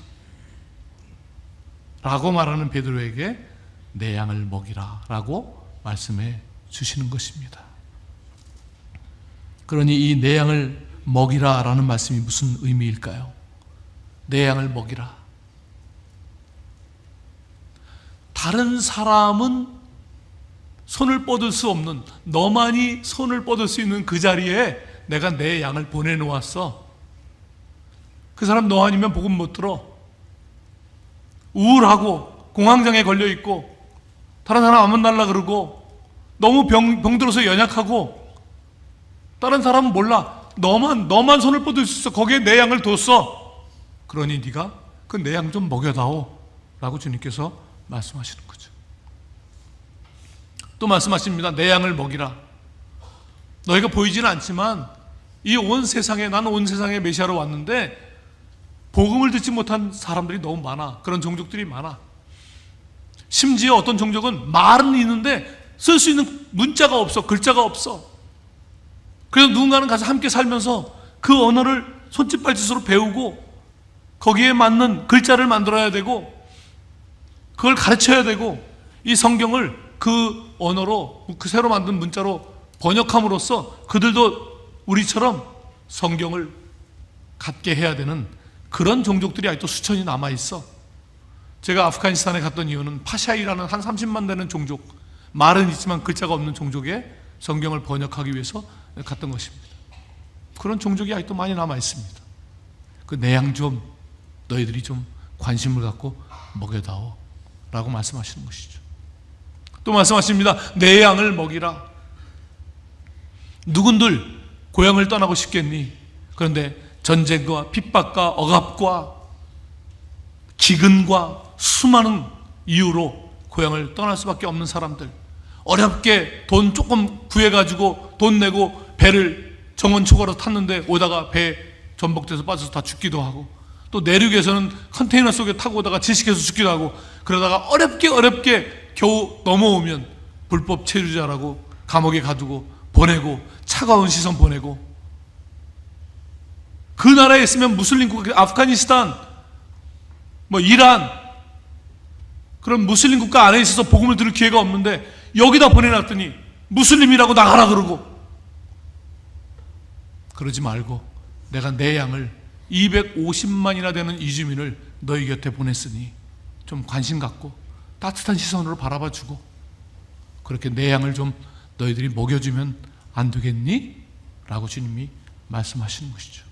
라고 말하는 베드로에게 내 양을 먹이라 라고 말씀해 주시는 것입니다. 그러니 이 내 양을 먹이라 라는 말씀이 무슨 의미일까요? 내 양을 먹이라. 다른 사람은 손을 뻗을 수 없는, 너만이 손을 뻗을 수 있는 그 자리에 내가 내 양을 보내놓았어. 그 사람 너 아니면 복음 못 들어. 우울하고 공황장애 걸려있고 다른 사람 안 만날라 그러고 너무 병들어서 연약하고 다른 사람은 몰라. 너만 손을 뻗을 수 있어. 거기에 내 양을 뒀어. 그러니 네가 그 내 양 좀 먹여다오 라고 주님께서 말씀하시는 거죠. 또 말씀하십니다. 내 양을 먹이라. 너희가 보이지는 않지만 이 온 세상에, 나는 온 세상에 메시아로 왔는데 복음을 듣지 못한 사람들이 너무 많아. 그런 종족들이 많아. 심지어 어떤 종족은 말은 있는데 쓸 수 있는 문자가 없어. 글자가 없어. 그래서 누군가는 가서 함께 살면서 그 언어를 손짓발짓으로 배우고 거기에 맞는 글자를 만들어야 되고 그걸 가르쳐야 되고 이 성경을 그 언어로, 그 새로 만든 문자로 번역함으로써 그들도 우리처럼 성경을 갖게 해야 되는 그런 종족들이 아직도 수천이 남아있어. 제가 아프가니스탄에 갔던 이유는 파샤이라는 한 30만 되는 종족, 말은 있지만 글자가 없는 종족에 성경을 번역하기 위해서 갔던 것입니다. 그런 종족이 아직도 많이 남아있습니다. 그 내 양 좀 너희들이 좀 관심을 갖고 먹여다오 라고 말씀하시는 것이죠. 또 말씀하십니다. 내 양을 먹이라. 누군들 고향을 떠나고 싶겠니? 그런데 전쟁과 핍박과 억압과 기근과 수많은 이유로 고향을 떠날 수밖에 없는 사람들, 어렵게 돈 조금 구해가지고 돈 내고 배를 정원 초과로 탔는데 오다가 배 전복돼서 빠져서 다 죽기도 하고, 또 내륙에서는 컨테이너 속에 타고 오다가 질식해서 죽기도 하고, 그러다가 어렵게 겨우 넘어오면 불법 체류자라고 감옥에 가두고 보내고 차가운 시선 보내고, 그 나라에 있으면 무슬림 국가, 아프가니스탄, 이란, 그런 무슬림 국가 안에 있어서 복음을 들을 기회가 없는데 여기다 보내놨더니 무슬림이라고 나가라 그러고. 그러지 말고 내가 내 양을 250만이나 되는 이주민을 너희 곁에 보냈으니 좀 관심 갖고 따뜻한 시선으로 바라봐 주고, 그렇게 내 양을 좀 너희들이 먹여주면 안 되겠니? 라고 주님이 말씀하시는 것이죠.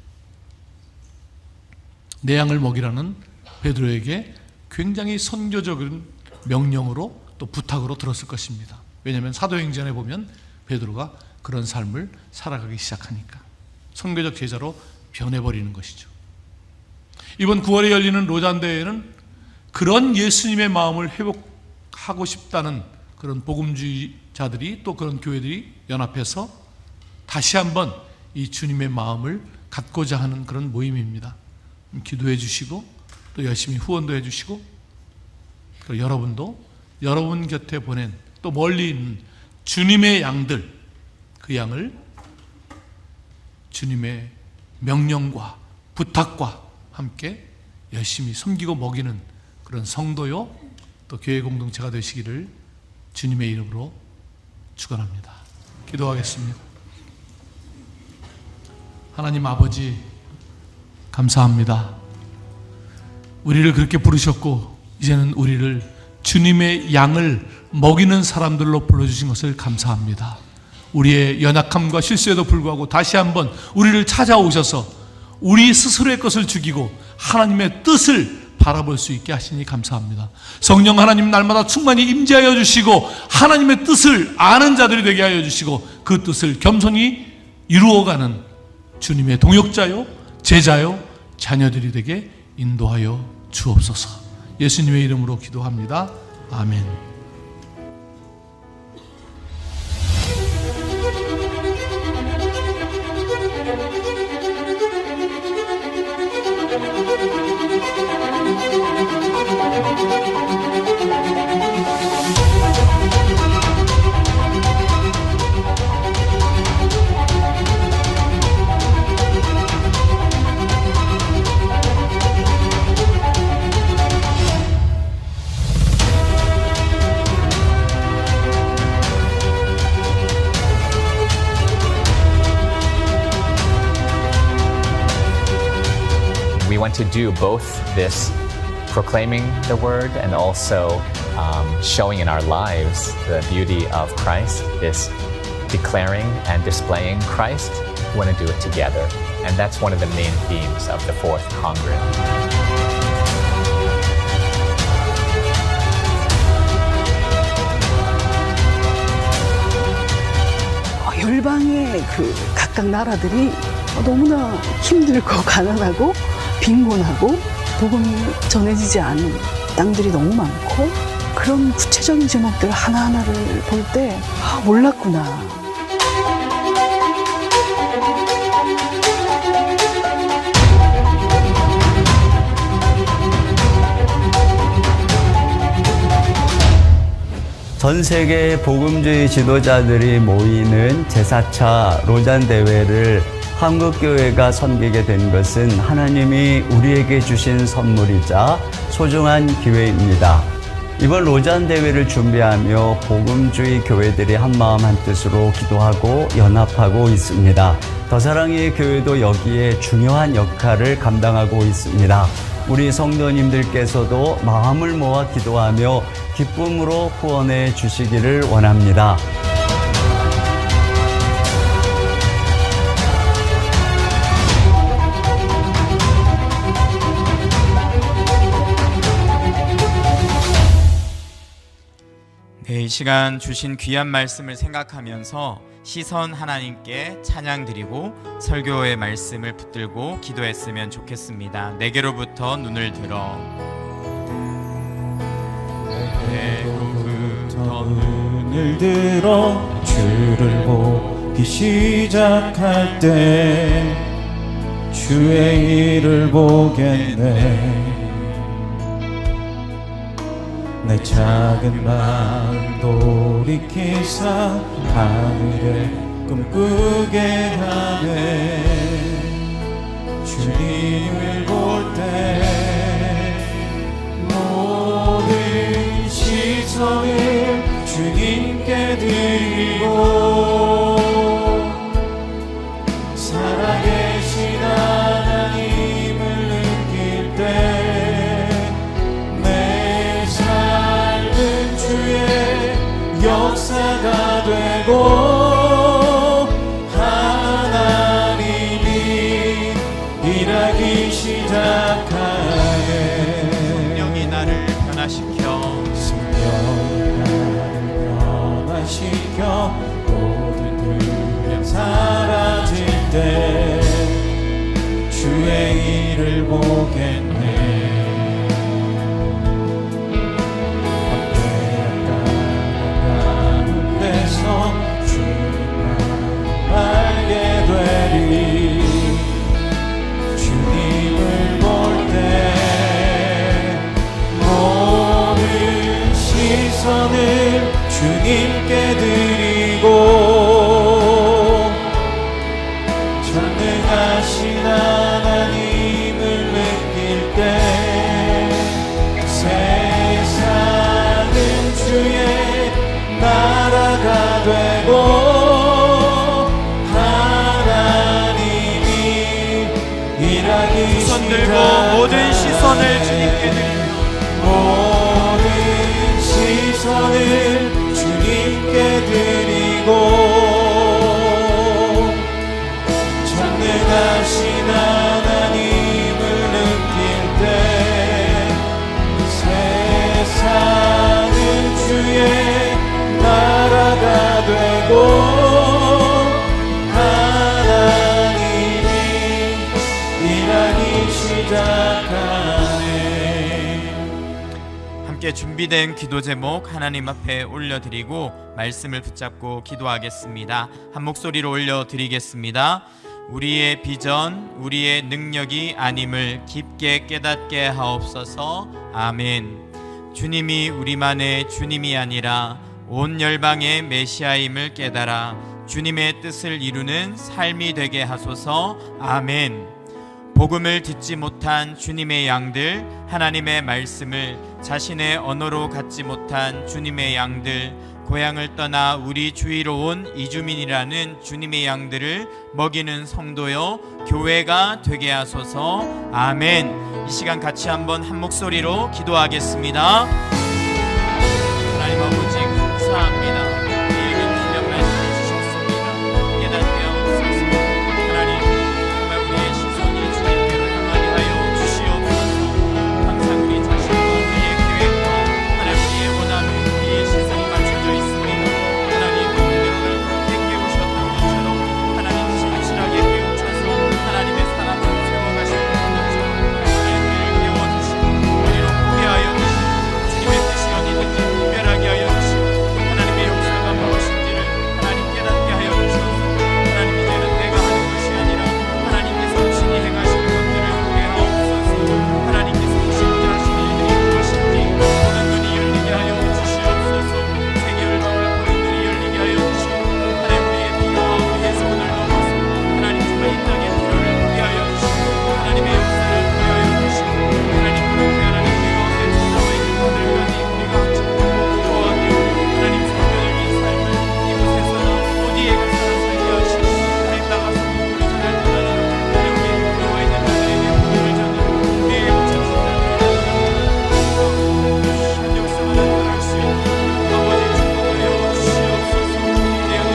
내 양을 먹이라는 베드로에게 굉장히 선교적인 명령으로 또 부탁으로 들었을 것입니다. 왜냐하면 사도행전에 보면 베드로가 그런 삶을 살아가기 시작하니까 선교적 제자로 변해버리는 것이죠. 이번 9월에 열리는 로잔대회는 그런 예수님의 마음을 회복하고 싶다는 그런 복음주의자들이, 또 그런 교회들이 연합해서 다시 한번 이 주님의 마음을 갖고자 하는 그런 모임입니다. 기도해 주시고 또 열심히 후원도 해 주시고, 그리고 여러분도 여러분 곁에 보낸 또 멀리 있는 주님의 양들, 그 양을 주님의 명령과 부탁과 함께 열심히 섬기고 먹이는 그런 성도요 또 교회 공동체가 되시기를 주님의 이름으로 축원합니다. 기도하겠습니다. 하나님 아버지, 감사합니다. 우리를 그렇게 부르셨고 이제는 우리를 주님의 양을 먹이는 사람들로 불러주신 것을 감사합니다. 우리의 연약함과 실수에도 불구하고 다시 한번 우리를 찾아오셔서 우리 스스로의 것을 죽이고 하나님의 뜻을 바라볼 수 있게 하시니 감사합니다. 성령 하나님 날마다 충만히 임재하여 주시고 하나님의 뜻을 아는 자들이 되게 하여 주시고 그 뜻을 겸손히 이루어가는 주님의 동역자요 제자요 자녀들이 되게 인도하여 주옵소서. 예수님의 이름으로 기도합니다. 아멘. We want to do both this proclaiming the word and also showing in our lives the beauty of Christ, this declaring and displaying Christ. We want to do it together. And that's one of the main themes of the Fourth Congress. 열방의 각각 나라들이 너무나 힘들고 가난하고 빈곤하고 복음이 전해지지 않은 땅들이 너무 많고, 그런 구체적인 제목들 하나하나를 볼 때 몰랐구나. 전 세계 복음주의 지도자들이 모이는 제4차 로잔 대회를 한국교회가 섬기게 된 것은 하나님이 우리에게 주신 선물이자 소중한 기회입니다. 이번 로잔 대회를 준비하며 복음주의 교회들이 한마음 한뜻으로 기도하고 연합하고 있습니다. 더사랑의 교회도 여기에 중요한 역할을 감당하고 있습니다. 우리 성도님들께서도 마음을 모아 기도하며 기쁨으로 후원해 주시기를 원합니다. 네, 이 시간 주신 귀한 말씀을 생각하면서 시선 하나님께 찬양 드리고 설교의 말씀을 붙들고 기도했으면 좋겠습니다. 내게로부터 눈을 들어 내게로부터 눈을 들어 주를 보기 시작할 때 주의 일을 보겠네. 내 작은 마음 돌이 일으키사 하늘에 꿈꾸게 하네. 주님을 볼 때 모든 시선을 주님께 드리고 살아계신 하나님을 느낄 때 내 삶은 주의 역사가 되고 하나님이 일하기 시작하네. 성령이 나를 변화시켜 모든 두려움 사라질 때 주의 일을 보겠네. 가운데서 주님만 알게 되리. 주님을 볼 때 모든 시선을 주님께 드리고 전능하신 하나님을 느낄 때 세상은 주의 나라가 되고 하나님이 일하기 손 들고 모든 시선을 주님께 드리며 모든 시선을 주님께 드리고 전능하신 하나님을 느낄 때 세상은 주의 나라가 되고 하나님이 일하기 시작하네. 함께 준비된 기도 제목 하나님 앞에 올려드리고 말씀을 붙잡고 기도하겠습니다. 한 목소리로 올려드리겠습니다. 우리의 비전, 우리의 능력이 아님을 깊게 깨닫게 하옵소서. 아멘. 주님이 우리만의 주님이 아니라 온 열방의 메시아임을 깨달아 주님의 뜻을 이루는 삶이 되게 하소서. 아멘. 복음을 듣지 못한 주님의 양들, 하나님의 말씀을 자신의 언어로 갖지 못한 주님의 양들, 고향을 떠나 우리 주위로 온 이주민이라는 주님의 양들을 먹이는 성도여 교회가 되게 하소서. 아멘. 이 시간 같이 한번 한 목소리로 기도하겠습니다. 하나님 아버지 감사합니다. 우리에게 귀한 말씀을 주셨습니다. 깨닫게 하옵소서. 하나님 정말 우리의 시선이 주님께로 향하게 하여 주시옵소서. 항상 우리 자신과 우리의 계획과 하나님 우리의 원함에 우리의 시선이 맞춰져 있습니다. 하나님 오늘을 그렇게 깨우셨던 것처럼 하나님 신실하게 깨우쳐서 하나님의 사람을 세워가실 것처럼 하나님 우리를 깨워주시고 우리로 보게 하여 주시고 주님의 뜻이 어디든지 분별하게 하여 주시고 하나님의 역사가 무엇인지를 하나님 깨닫게 하여 주셔서 하나님 이제는 내가 하는 것이 아니라 하나님께서 친히 행하시는 것들을 보게 하옵소서. 하나님께서 친히 하신 일들이 무엇인지 보는 눈이 열리게 하여 주시옵소서. 세계 열방을 보는 눈이 열리게 하여 주시고 하나님 우리의 필요와 우리의 소원을 넘어서 하나님 정말 이 땅의 필요를 보게 하여 주시고 하나님의 역사를 보게 하여 주시고 하나님 그렇게 하나님 우리 가운데 찾아와 있는 분들과니 우리가 같이 도와주고 하나님 성도들 이 삶을 이곳에서나 어디에 가서나 살게 하시고 하나님 나가서 복음을 전할 뿐 아니라 하나님 우리의 필요와 있는 분들에게 복음을 전하고 우리의 영적인 한 역사가 나타날 수 있는 아버지 축복하여 주시옵소서. 내 안에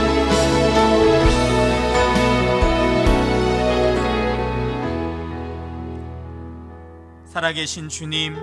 살아계신 주님,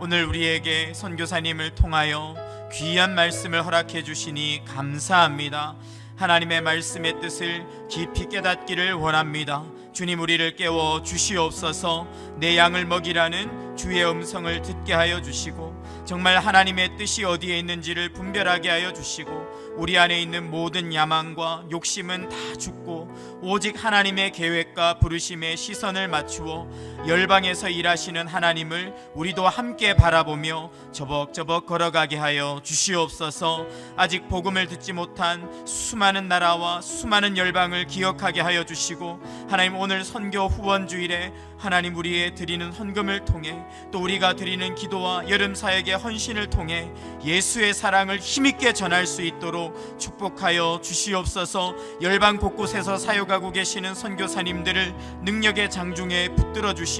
오늘 우리에게 선교사님을 통하여 귀한 말씀을 허락해 주시니 감사합니다. 하나님의 말씀의 뜻을 깊이 깨닫기를 원합니다. 주님 우리를 깨워 주시옵소서. 내 양을 먹이라는 주의 음성을 듣게 하여 주시고 정말 하나님의 뜻이 어디에 있는지를 분별하게 하여 주시고 우리 안에 있는 모든 야망과 욕심은 다 죽고 오직 하나님의 계획과 부르심에 시선을 맞추어 열방에서 일하시는 하나님을 우리도 함께 바라보며 저벅저벅 걸어가게 하여 주시옵소서. 아직 복음을 듣지 못한 수많은 나라와 수많은 열방을 기억하게 하여 주시고, 하나님 오늘 선교 후원 주일에 하나님 우리의 드리는 헌금을 통해 또 우리가 드리는 기도와 여름 사역의 헌신을 통해 예수의 사랑을 힘있게 전할 수 있도록 축복하여 주시옵소서. 열방 곳곳에서 사역하고 계시는 선교사님들을 능력의 장중에 붙들어 주시고,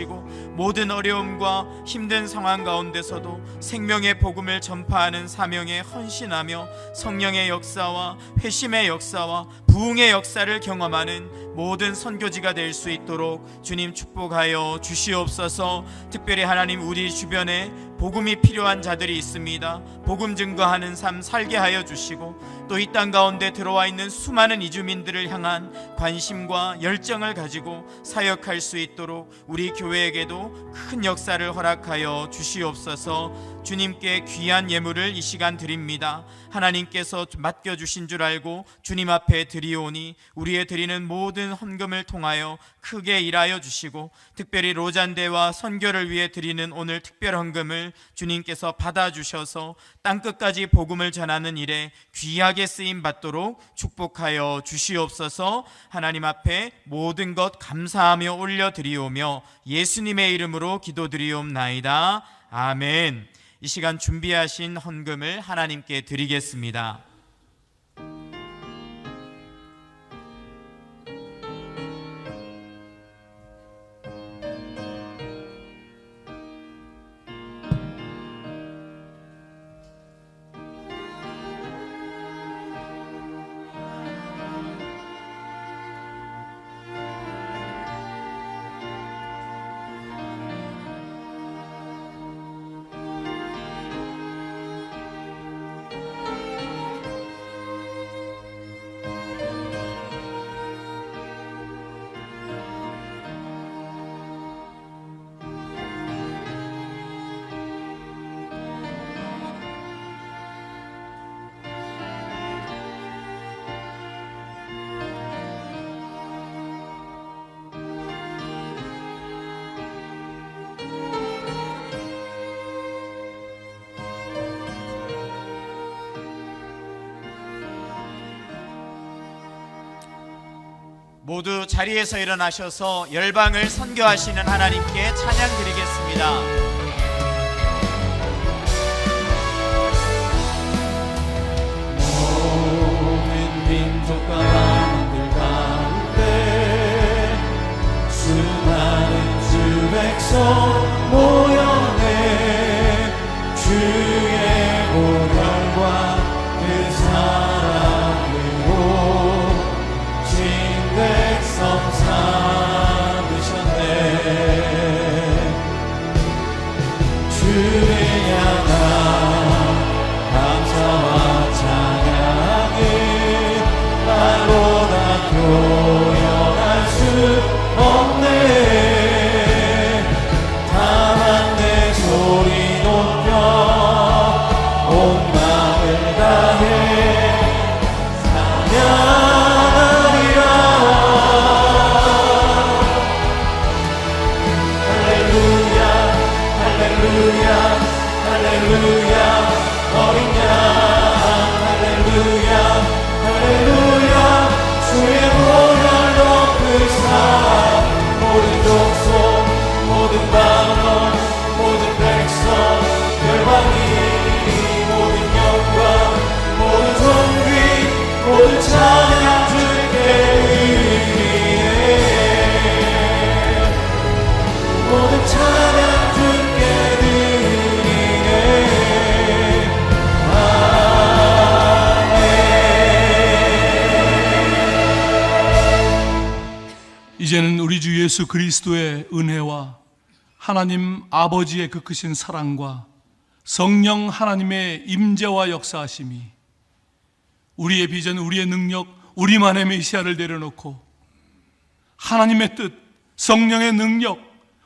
모든 어려움과 힘든 상황 가운데서도 생명의 복음을 전파하는 사명에 헌신하며 성령의 역사와 회심의 역사와 부흥의 역사를 경험하는 모든 선교지가 될 수 있도록 주님 축복하여 주시옵소서. 특별히 하나님 우리 주변에 복음이 필요한 자들이 있습니다. 복음 증거하는 삶 살게 하여 주시고, 또 이 땅 가운데 들어와 있는 수많은 이주민들을 향한 관심과 열정을 가지고 사역할 수 있도록 우리 교회에게도 큰 역사를 허락하여 주시옵소서. 주님께 귀한 예물을 이 시간 드립니다. 하나님께서 맡겨주신 줄 알고 주님 앞에 드리오니 우리의 드리는 모든 헌금을 통하여 크게 일하여 주시고, 특별히 로잔대와 선교를 위해 드리는 오늘 특별 헌금을 주님께서 받아주셔서 땅끝까지 복음을 전하는 일에 귀하게 쓰임 받도록 축복하여 주시옵소서. 하나님 앞에 모든 것 감사하며 올려드리오며 예수님의 이름으로 기도드리옵나이다. 아멘. 이 시간 준비하신 헌금을 하나님께 드리겠습니다. 모두 자리에서 일어나셔서 열방을 선교하시는 하나님께 찬양 드리겠습니다. 모든 민족과 만들 가운데 수많은 주 백성 모여내 주의 보혈과 그 사랑으로 백성 삼으셨네. 주를 향한 감사와 찬양은 말로 다 표현할 수 없네. 다만 내 소리 높여 온 마음을 다해 찬양 할렐루야 어린 양 할렐루야 할렐루야 주의 보혈 높으사 모든 족속 모든 방언 모든 백성 열방이 모든 영광 모든 존귀 모든 찬양 주께 모든 찬양 주께 이제는 우리 주 예수 그리스도의 은혜와 하나님 아버지의 그 크신 사랑과 성령 하나님의 임재와 역사하심이 우리의 비전, 우리의 능력, 우리만의 메시아를 내려놓고 하나님의 뜻, 성령의 능력,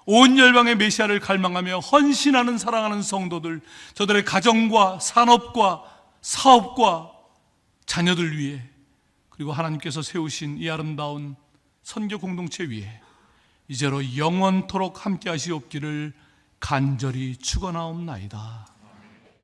온 열방의 메시아를 갈망하며 헌신하는 사랑하는 성도들, 저들의 가정과 산업과 사업과 자녀들 위해, 그리고 하나님께서 세우신 이 아름다운 선교 공동체 위에 이제로 영원토록 함께 하시옵기를 간절히 축원하옵나이다.